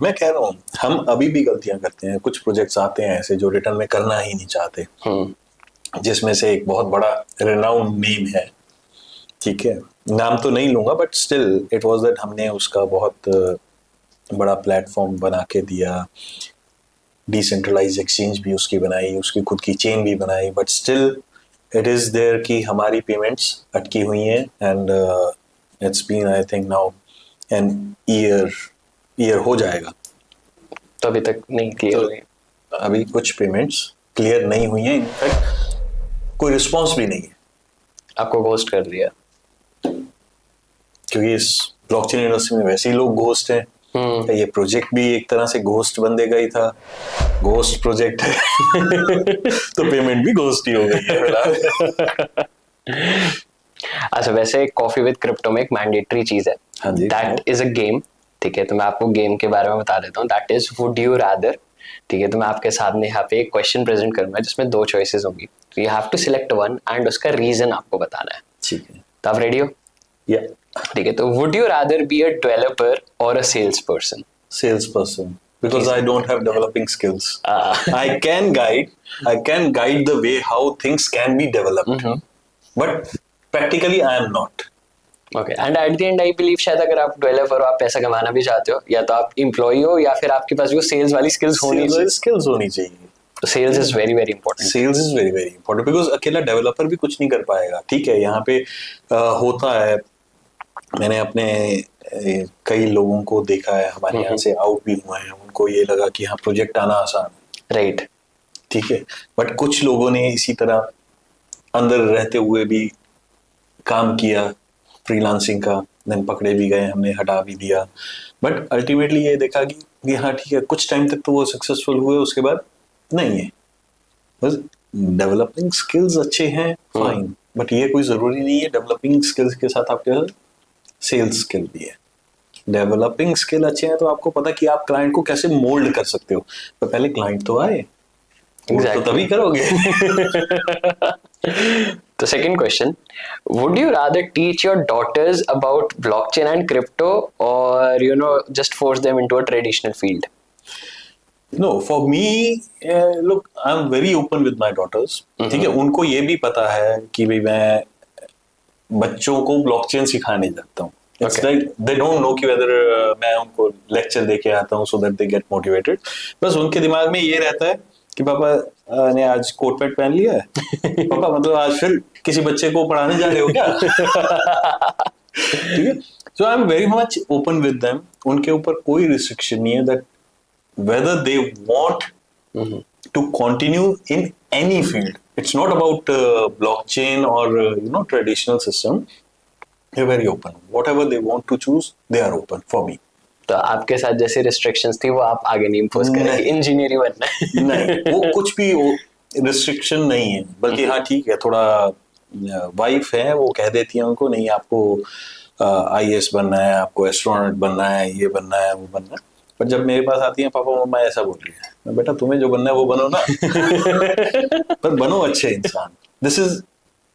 मैं कह रहा हूँ हम अभी भी गलतियां करते हैं। कुछ प्रोजेक्ट्स आते हैं ऐसे जो रिटर्न में करना ही नहीं चाहते, जिसमें से एक बहुत बड़ा रिनाउंड नेम है, ठीक है, नाम तो नहीं लूंगा, but still it was that हमने उसका बहुत बड़ा प्लेटफॉर्म बना के दिया, डिसेंट्रलाइज एक्सचेंज भी उसकी बनाई, उसकी खुद की चेन भी बनाई, but still it is there कि हमारी पेमेंट्स अटकी हुई हैं। And it's been I think now an year हो जाएगा, तो अभी तक नहीं क्लियर हुई। अभी कुछ पेमेंट्स क्लियर नहीं हुई हैं। इनफैक्ट कोई रिस्पॉन्स भी नहीं है, आपको घोस्ट कर दिया। क्योंकि इस ब्लॉकचेन इंडस्ट्री में वैसे ही लोग घोस्ट हैं। ये प्रोजेक्ट भी एक तरह से घोस्ट बंदे का ही था, घोस्ट प्रोजेक्ट है तो पेमेंट भी घोस्ट ही हो गई है फिलहाल। अच्छा, वैसे कॉफी विद क्रिप्टो में एक मैंडेटरी चीज है, हाँ जी, दैट इज अ गेम, ठीक है। तो मैं आपको गेम के बारे में बता देता हूँ, that is would you rather, ठीक है। तो मैं आपके सामने यहाँ पे एक क्वेश्चन प्रेजेंट करूंगा जिसमें 2 चॉइसेस होंगी, तो you have to select one and उसका रीजन आपको बताना है, ठीक है। तो आप रेडी हो? या ठीक है, तो would you rather be a developer or a sales person? Sales person, because I don't have developing skills. I can guide the way how things can be developed, but practically I am not. Okay, and eight the and I believe शायद अगर आप डेवलपर हो, आप पैसा कमाना भी चाहते हो, या तो आप एम्प्लॉय हो या फिर आपके पास वो सेल्स वाली स्किल्स होनी चाहिए। स्किल्स होनी चाहिए। तो sales is very very important. Sales is very very important, because अकेला डेवलपर भी कुछ नहीं कर पाएगा, ठीक है। यहाँ पे होता है, मैंने अपने कई लोगों को देखा है, हमारे यहाँ से आउट भी हुए हैं, उनको ये लगा कि हाँ प्रोजेक्ट आना आसान है, राइट, ठीक है, बट कुछ लोगों ने इसी तरह अंदर रहते हुए भी काम किया फ्रीलांसिंग का, देन पकड़े भी गए, हमने हटा भी दिया, बट अल्टीमेटली ये देखा कि हाँ ठीक है, कुछ टाइम तक तो वो सक्सेसफुल हुए, उसके बाद नहीं है। बस डेवलपिंग स्किल्स अच्छे हैं, फाइन, बट ये कोई जरूरी नहीं है डेवलपिंग स्किल्स के साथ आपके साथ सेल्स स्किल भी है। डेवलपिंग स्किल अच्छे हैं तो आपको पता कि आप क्लाइंट को कैसे मोल्ड कर सकते हो, तो पहले क्लाइंट तो आए, exactly. तो तभी करोगे। तो second question, would you rather teach your daughters about blockchain and crypto or you know just force them into a traditional field? No, for me, look, I'm very open with my daughters. ठीक है, उनको ये भी पता है कि भाई मैं बच्चों को ब्लॉकचेन सिखाने जाता हूँ। It's like they don't know कि whether मैं उनको लेक्चर दे के आता हूँ so that they get motivated. बस उनके दिमाग में ये रहता है कि पापा ने आज कोट पैंट पहन लिया है, पापा मतलब आज फिर किसी बच्चे को पढ़ाने जा रहे हो क्या? ठीक है, so I'm very much open with them. उनके ऊपर कोई रिस्ट्रिक्शन नहीं है that whether they want to continue in any field. It's not about blockchain or traditional system. They're very open. Whatever they want to choose, they are open for me. तो आपके साथ जैसे रिस्ट्रिक्शंस थी वो आप आगे नहीं इम्पोज करें कि इंजीनियर ही बनना है? नहीं, वो कुछ भी रिस्ट्रिक्शन नहीं है, बल्कि हाँ ठीक है, थोड़ा वाइफ है वो कह देती है उनको नहीं आपको IAS बनना है, आपको एस्ट्रोनॉट बनना है, ये बनना है, वो बनना है। पर जब मेरे पास आती है पापा मम्मा ऐसा बोल रही है, मैं बेटा तुम्हें जो बनना है वो बनो ना, पर बनो अच्छे इंसान, दिस इज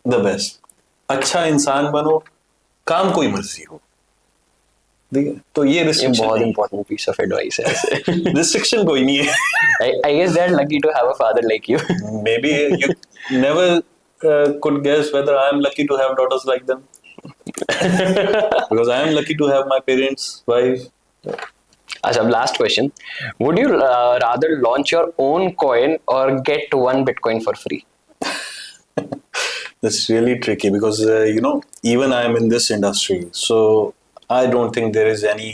द बेस्ट। अच्छा इंसान बनो, काम कोई मर्जी हो, ठीक है, तो ये रिस्ट्रिक्शन बहुत इंपॉर्टेंट पीस ऑफ एडवाइस है ऐसे। रिस्ट्रिक्शन कोई नहीं है। I guess they're lucky to have a father like you. Maybe you never could guess whether I am lucky to have daughters like them. Because I am lucky to have my parents, wife. अच्छा, last question, would you rather launch your own coin or get 1 bitcoin for free? That's really tricky because even I am in this industry, so I don't think there is any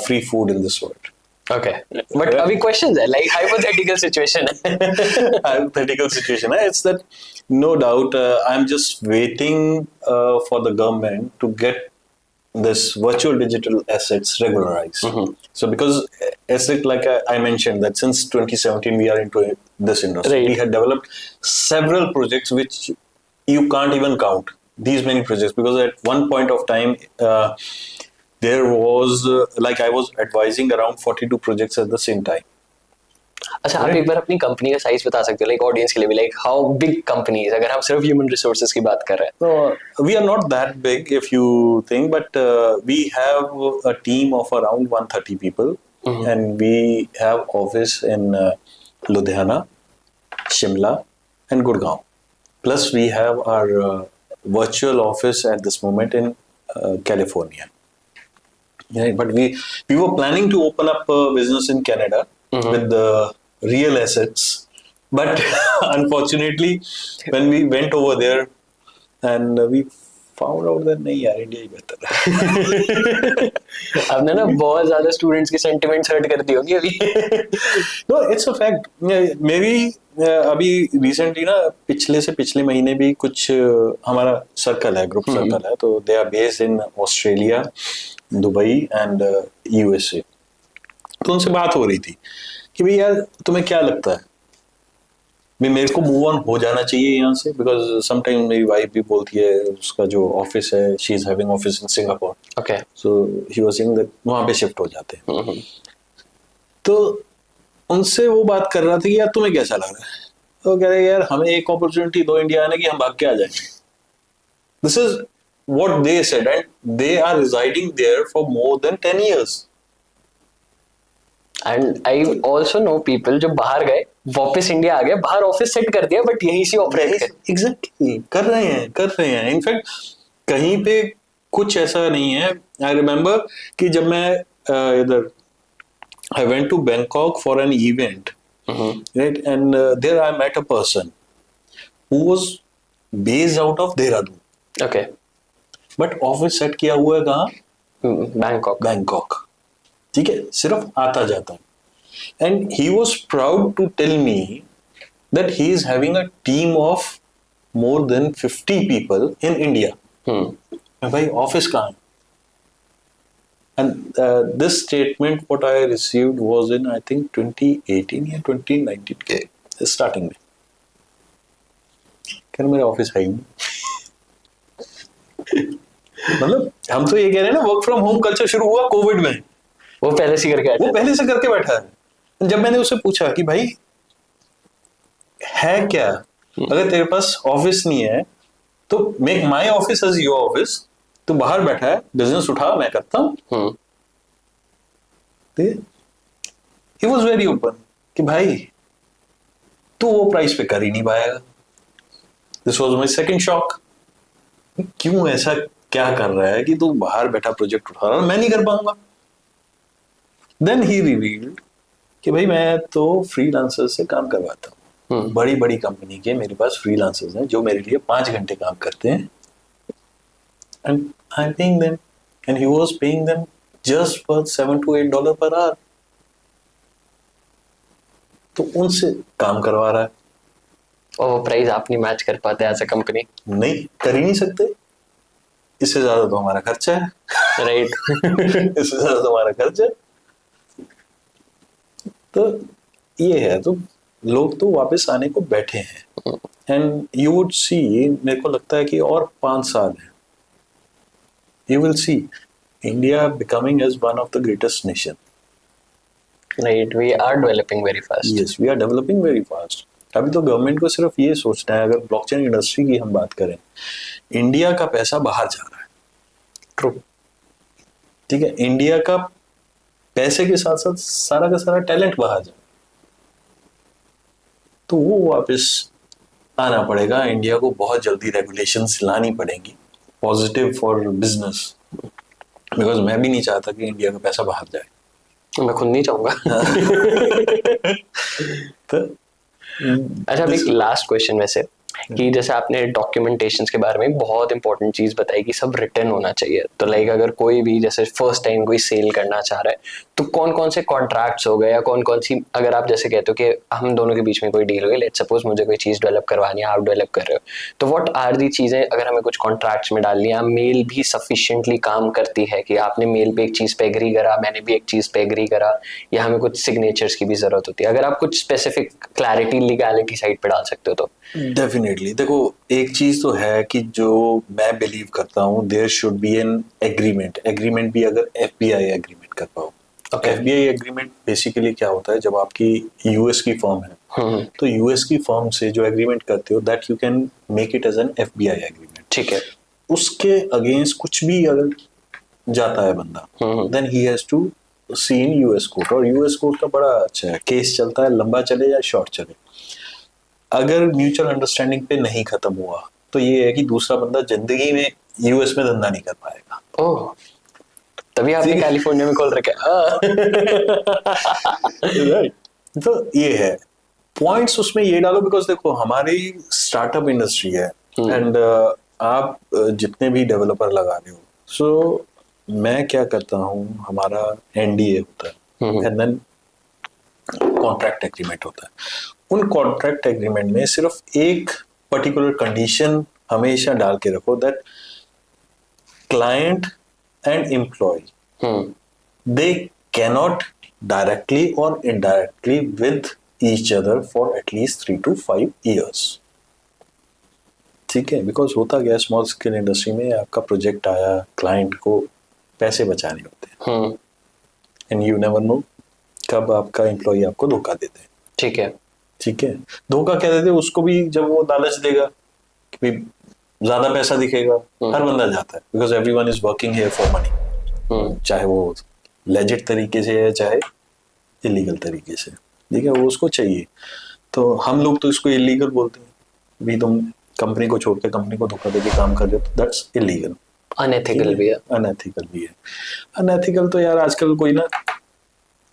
free food in this world. Okay, but अभी questions है, like hypothetical situation है। Hypothetical situation, it's that no doubt I'm just waiting for the government to get this virtual digital assets regularized. So because as like I mentioned that since 2017 we are into this industry, right. We had developed several projects which you can't even count. these many projects, because at one point of time there was like I was advising around 42 projects at the same time. अच्छा, आप एक बार अपनी कंपनी का साइज बता सकते हो, लाइक ऑडियंस के लिए भी, लाइक हाउ बिग कंपनीज, अगर हम सिर्फ ह्यूमन रिसोर्सेज की बात कर रहे हैं? So we are not that big if you think, but we have a team of around 130 people, and we have office in Ludhiana, Shimla, and Gurgaon. Plus, we have our virtual office at this moment in California. Right, but we were planning to open up a business in Canada with the real assets, but unfortunately, when we went over there, and we found out that नहीं यार इंडिया ही बेहतर है. आपने ना बहुत ज्यादा स्टूडेंट्स के सेंटिमेंट्स हर्ट कर दी होगी अभी. No, it's a fact. मेरी अभी रिसेंटली ना पिछले महीने भी कुछ हमारा सर्कल है, ग्रुप सर्कल है, तो they are based in Australia, Dubai and USA. तो उनसे बात हो रही थी कि भाई यार तुम्हें क्या लगता है, मेरे को मूव ऑन हो जाना चाहिए यहाँ से, बिकॉज समटाइम मेरी वाइफ भी बोलती है उसका जो ऑफिस है, she is having office in Singapore, okay, so he was saying that वहाँ पे शिफ्ट हो जाते हैं. तो उनसे वो बात कर रहा था कि यार तुम्हें कैसा लग रहा है, तो कह रहे यार हमें एक अपॉर्चुनिटी दो इंडिया आने की, हम भाग के आ जाएंगे. This is what they said, and they are residing there for more than 10 years. And I also know people जो बाहर गए, वापस इंडिया आ गए, बाहर ऑफिस सेट कर दिया, बट यहीं से ऑपरेट कर. एग्जैक्टली कर रहे हैं. इनफैक्ट कहीं पे कुछ ऐसा नहीं है. आई रिमेम्बर कि जब मैं इधर I went to Bangkok for an event, right? And there I met a person who was based out of Dehradun. Okay. But office set किया हुआ है कहाँ? Bangkok. ठीक है, सिर्फ आता जाता. And he was proud to tell me that he is having a team of more than 50 people in India. भाई ऑफिस कहाँ है? And this statement, what I received was in, I think, 2018 या 2019 के starting में. क्या मेरा ऑफिस है ही नहीं. मतलब हम तो ये कह रहे हैं ना, वर्क फ्रॉम होम कल्चर शुरू हुआ कोविड में. वो पहले से करके बैठा है. जब मैंने उससे पूछा कि भाई है क्या, अगर तेरे पास ऑफिस नहीं है तो make my office as your office. तू बाहर बैठा है, बिजनेस उठा, मैं करता हूँ. He was very open कि भाई तू वो प्राइस पे कर ही नहीं पाएगा. This was my second shock. क्यों ऐसा क्या कर रहा है कि तू बाहर बैठा प्रोजेक्ट उठा रहा है, मैं नहीं कर पाऊंगा. Then he revealed कि भाई मैं तो फ्रीलांसर से काम करवाता हूँ. बड़ी बड़ी कंपनी के मेरे पास फ्रीलांसर्स हैं जो मेरे लिए 5 घंटे काम करते हैं. And I'm paying them, and he was paying them just for $7 to $8 per hour. तो उनसे काम करवा रहा है. और वो प्राइस आप नहीं मैच कर पाते एज अ कंपनी? नहीं, कर ही नहीं सकते. इससे ज्यादा तो हमारा खर्चा है. राइट. इससे ज्यादा तो हमारा खर्चा है. तो ये है, तो लोग तो वापस आने को बैठे हैं. एंड यू वुड सी, मेरे को लगता है कि और 5 साल है, you will see India becoming as one of the greatest nation. Right, we are developing very fast. Yes, we are developing very fast. अभी तो गवर्नमेंट को सिर्फ ये सोचना है, अगर ब्लॉकचेन इंडस्ट्री की हम बात करें, इंडिया का पैसा बाहर जा रहा है. ट्रू. ठीक है, इंडिया का पैसे के साथ साथ सारा का सारा टैलेंट बाहर जा रहा है. तो वो वापस आना पड़ेगा. इंडिया को बहुत जल्दी रेगुलेशंस लानी पड़ेंगी पॉजिटिव फॉर बिजनेस, बिकॉज मैं भी नहीं चाहता कि इंडिया का पैसा बाहर जाए. मैं खुद नहीं चाहूंगा. तो अच्छा, एक लास्ट क्वेश्चन वैसे कि जैसे आपने डॉक्यूमेंटेशंस के बारे में बहुत इंपॉर्टेंट चीज बताई कि सब रिटर्न होना चाहिए. तो लाइक अगर कोई भी जैसे फर्स्ट टाइम कोई सेल करना चाह रहा है, तो कौन कौन से कॉन्ट्रैक्ट्स हो गए या कौन कौन सी, अगर आप जैसे कहते हो कि हम दोनों के बीच में कोई डील हो गई, लेट्स सपोज मुझे कोई चीज डेवलप करवानी है, आप डेवलप कर रहे हो, तो व्हाट आर दी चीजें अगर हमें कुछ कॉन्ट्रैक्ट्स में डालनी है? मेल भी सफिशिएंटली काम करती है कि आपने मेल पे एक चीज पे एग्री करा, मैंने भी एक चीज पे एग्री करा, या हमें कुछ सिग्नेचर्स की भी जरूरत होती है? अगर आप कुछ स्पेसिफिक क्लैरिटी लीगैलिटी साइड पे डाल सकते हो तो. डेफिनेटली डेफिनेटली देखो, एक चीज तो है कि जो मैं बिलीव करता हूँ, there should be an agreement भी अगर एफबीआई एग्रीमेंट कर पाओ। एफबीआई एग्रीमेंट बेसिकली क्या होता है, जब आपकी यूएस की फर्म है तो यूएस की फर्म से जो एग्रीमेंट करते हो that you can make it as an FBI agreement. ठीक है। उसके अगेंस्ट कुछ भी अगर जाता है बंदा, then he has to see in US court, और यूएस कोर्ट का बड़ा अच्छा है, केस चलता है, लंबा चले या शॉर्ट चले। अगर म्यूचुअल अंडरस्टैंडिंग पे नहीं खत्म हुआ तो ये है कि दूसरा बंदा जिंदगी में यूएस में धंधा नहीं कर पाएगा। ओह, तभी आपने कैलिफोर्निया में खोल रखा है। तो ये है पॉइंट्स, उसमें ये डालो, बिकॉज देखो हमारी स्टार्टअप इंडस्ट्री है एंड आप जितने भी डेवलपर लगा रहे हो, सो मैं क्या करता हूँ, हमारा एनडीए होता है एंड देन कॉन्ट्रैक्ट एग्रीमेंट होता है। उन कॉन्ट्रैक्ट एग्रीमेंट में सिर्फ एक पर्टिकुलर कंडीशन हमेशा डाल के रखो, that client and employee they cannot directly or indirectly with each other for at least 3 to 5 years। ठीक है, बिकॉज होता गया स्मॉल स्केल इंडस्ट्री में, आपका प्रोजेक्ट आया, क्लाइंट को पैसे बचाने होते हैं एंड यू नेवर नो कब आपका एम्प्लॉय आपको धोखा देते हैं। ठीक है। ठीक है, धोखा क्या देते हैं उसको भी, जब वो लालच देगा कि भाई ज्यादा पैसा दिखेगा, हर बंदा जाता है, because everyone is working here for money, चाहे वो लेजिट तरीके से है चाहे इलीगल तरीके से। ठीक है, वो उसको चाहिए। तो हम लोग तो इसको इलीगल बोलते हैं, भी तुम कंपनी को छोड़ के कंपनी को धोखा देके काम कर रहे हो तो दैट्स इलीगल, अनएथिकल भी है। अनएथिकल भी है। अनएथिकल तो यार आजकल कोई ना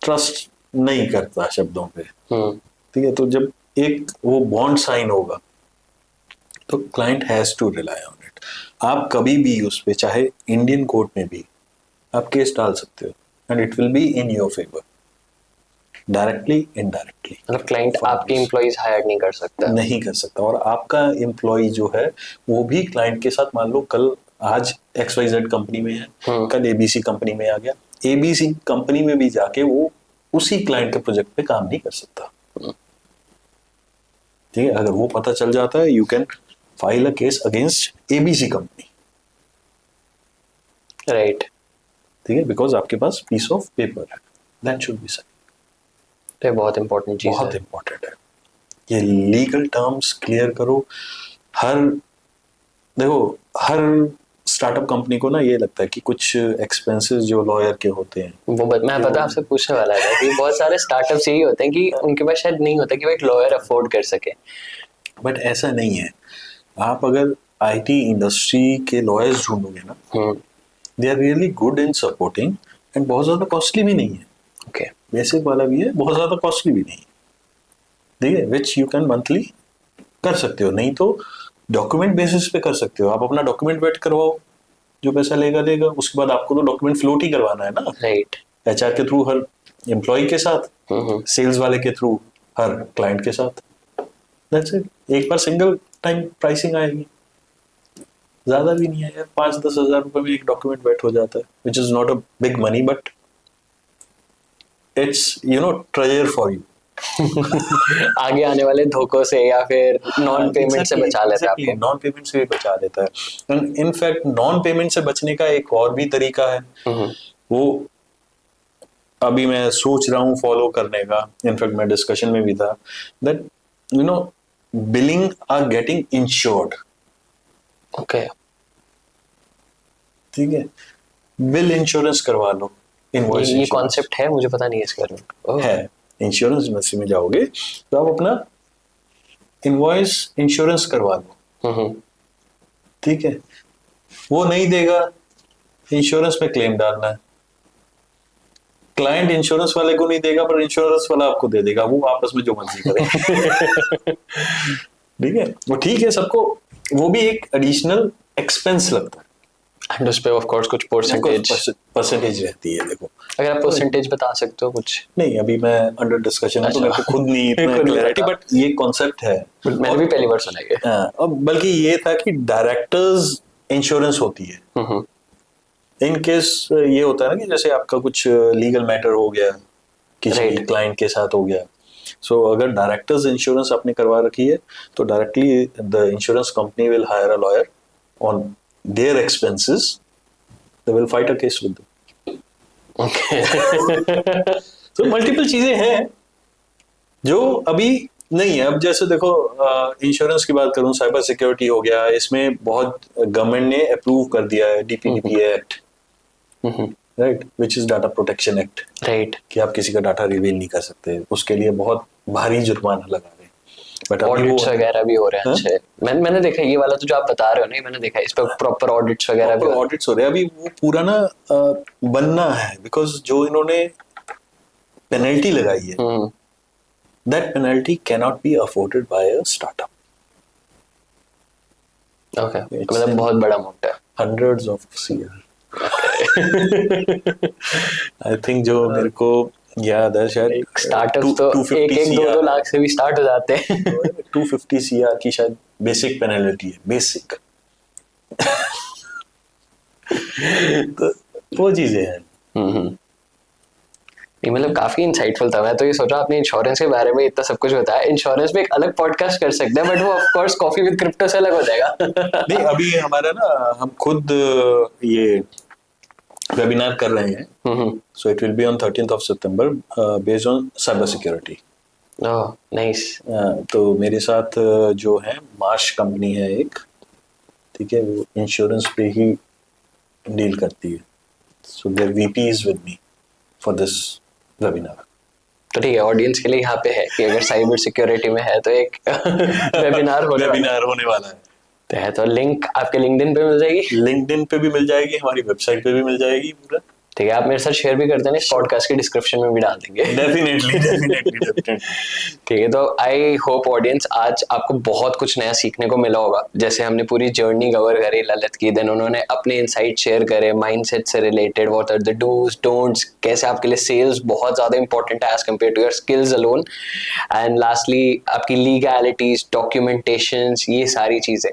ट्रस्ट नहीं करता शब्दों पे। ठीक है, तो जब एक वो बॉन्ड साइन होगा तो client has to rely on it. आप कभी भी उस पे, चाहे इंडियन कोर्ट में भी आप केस डाल सकते हो and it will be in your favour, directly indirectly. मतलब क्लाइंट आपके एम्प्लॉइज हायर नहीं कर सकता, और आपका एम्प्लॉय जो है वो भी क्लाइंट के साथ, मान लो कल आज XYZ कंपनी में है, कल ABC कंपनी में आ गया, ABC कंपनी में भी जाके वो उसी क्लाइंट के प्रोजेक्ट पे काम नहीं कर सकता। ठीक है, अगर वो पता चल जाता है, you can file a case against ABC company. Right. ठीक है, बिकॉज आपके पास पीस ऑफ पेपर है, दैट शुड बी साइन। ये बहुत इंपॉर्टेंट चीज है। बहुत इंपॉर्टेंट है, ये लीगल टर्म्स क्लियर करो। देखो हर स्टार्टअप कंपनी को ना ये लगता है कि कुछ एक्सपेंसेस जो लॉयर के होते हैं वो मैं पता आपसे पूछने वाला था कि बहुत सारे स्टार्टअप्स यही होते हैं कि उनके पास शायद नहीं होता कि वो एक लॉयर अफोर्ड कर सके, बट ऐसा नहीं है। आप अगर IT इंडस्ट्री के लॉयर्स ढूंढोगे ना, they are really good in supporting and बहुत ज्यादा कॉस्टली भी नहीं है। ओके, बेसिक वाला भी है, बहुत ज्यादा कॉस्टली भी नहीं है। ठीक है, विच यू कैन मंथली कर सकते हो, नहीं तो डॉक्यूमेंट बेसिस पे कर सकते हो। आप अपना डॉक्यूमेंट वेट करवाओ, जो पैसा लेगा, उसके बाद आपको तो डॉक्यूमेंट फ्लोट ही करवाना है ना। राइट। HR के थ्रू हर एम्प्लॉय के साथ, सेल्स वाले के थ्रू हर क्लाइंट के साथ, दैट्स इट। एक बार सिंगल टाइम प्राइसिंग आएगी, ज्यादा भी नहीं है यार, 5-10 हजार रुपए में एक डॉक्यूमेंट वेट हो जाता है, which is not a big money, but it's treasure for you. आगे आने वाले धोखों से या फिर नॉन पेमेंट से बचा लेता है आपको। नॉन पेमेंट से भी बचा देता है। इनफैक्ट नॉन पेमेंट से बचने का एक और भी तरीका है, वो अभी मैं सोच रहा हूँ फॉलो करने का, इनफैक्ट मैं डिस्कशन में भी था, that billing are getting insured. Okay, ठीक है, बिल इंश्योरेंस करवा लो। इनवॉइस ये कॉन्सेप्ट है, मुझे पता नहीं है इसके बारे में। है, इंश्योरेंस इंडस्ट्री में जाओगे तो आप अपना इनवॉइस इंश्योरेंस करवा लो। ठीक है, वो नहीं देगा, इंश्योरेंस में क्लेम डालना है। क्लाइंट इंश्योरेंस वाले को नहीं देगा, पर इंश्योरेंस वाला आपको दे देगा, वो आपस में जो मर्जी करे। ठीक है, वो ठीक है, सबको वो भी एक एडिशनल एक्सपेंस लगता है, एंड उस पे ऑफ कोर्स कुछ परसेंटेज रहती है। देखो अगर आप परसेंटेज बता सकते हो कुछ। नहीं, अभी मैं अंडर डिस्कशन है तो मेरे को खुद नहीं इतना क्लैरिटी, बट ये कॉन्सेप्ट है, मैंने भी पहली बार सुना है। और बल्कि ये था कि डायरेक्टर्स इंश्योरेंस होती है इन केस ये होता है ना कि जैसे आपका कुछ लीगल मैटर हो गया किसी क्लाइंट के साथ हो गया, सो अगर डायरेक्टर्स इंश्योरेंस आपने करवा रखी है तो directly the insurance company will hire a lawyer on their expenses, they will fight a case with them. तो मल्टीपल चीजें हैं जो अभी नहीं है। अब जैसे देखो इंश्योरेंस की बात करूं, साइबर सिक्योरिटी हो गया, इसमें बहुत गवर्नमेंट ने अप्रूव कर दिया है DPDPA act, right, which is data protection act, right. कि आप किसी का डाटा रिवील नहीं कर सकते, उसके लिए बहुत भारी जुर्माना लगा रहे हैं। बट ऑडिट्स वगैरह भी हो रहे हैं अच्छे। मैंने देखा ये वाला तो जो आप बता रहे हो नहीं, मैंने देखा इस पे प्रॉपर ऑडिट्स वगैरह भी ऑडिट्स हो रहे हैं। अभी वो पूरा ना बनना है, बिकॉज जो इन्होंने पेनल्टी लगाई है, that penalty cannot be afforded by a startup. Okay. मतलब बहुत बड़ा अमाउंट है, hundreds of CR. I think जो मेरे को याद है शायद स्टार्टअप तो 1-2 लाख से भी स्टार्ट हो जाते हैं। 250 CR की शायद बेसिक पेनल्टी है, बेसिक। तो वो चीजें हैं। मतलब काफी इंसाइटफुल था। मैं तो ये सोचा आपने इंश्योरेंस के बारे में इतना सब कुछ बताया, इंश्योरेंस में एक अलग पॉडकास्ट कर सकते हैं, बट वो of course coffee with crypto से अलग हो जाएगा। नहीं, अभी हमारा ना हम खुद ये वेबिनार कर रहे हैं, so it will be on 13th of September based on cyber security. Oh nice. तो मेरे साथ जो है मार्श कंपनी है एक, ठीक है, वो इंश्योरेंस पे ही डील करती है, so their VP is with me for this webinar. तो ठीक है, ऑडियंस के लिए यहाँ पे है कि अगर साइबर सिक्योरिटी में है तो एक वेबिनार होने वाला है। तो लिंक आपके लिंक्डइन पे मिल जाएगी, लिंक्डइन पे भी मिल जाएगी, हमारी वेबसाइट पे भी मिल जाएगी पूरा। ठीक है, आप मेरे साथ शेयर भी कर देना, इस पॉडकास्ट के डिस्क्रिप्शन में भी डाल देंगे। डेफिनेटली। ठीक है, तो आई होप ऑडियंस आज आपको बहुत कुछ नया सीखने को मिला होगा। जैसे हमने पूरी जर्नी कवर करी ललित की, देन उन्होंने अपने इनसाइट शेयर करे माइंडसेट से related, what are the dos don'ts, कैसे आपके लिए सेल्स बहुत ज्यादा इंपॉर्टेंट है as compare to your skills alone, and lastly आपकी लीगैलिटीज, डॉक्यूमेंटेशंस, ये सारी चीजें।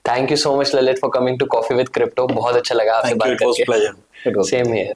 Thank you so much Lalit for coming to coffee with crypto. बहुत अच्छा लगा आपसे बात करके। It was pleasure. Same here.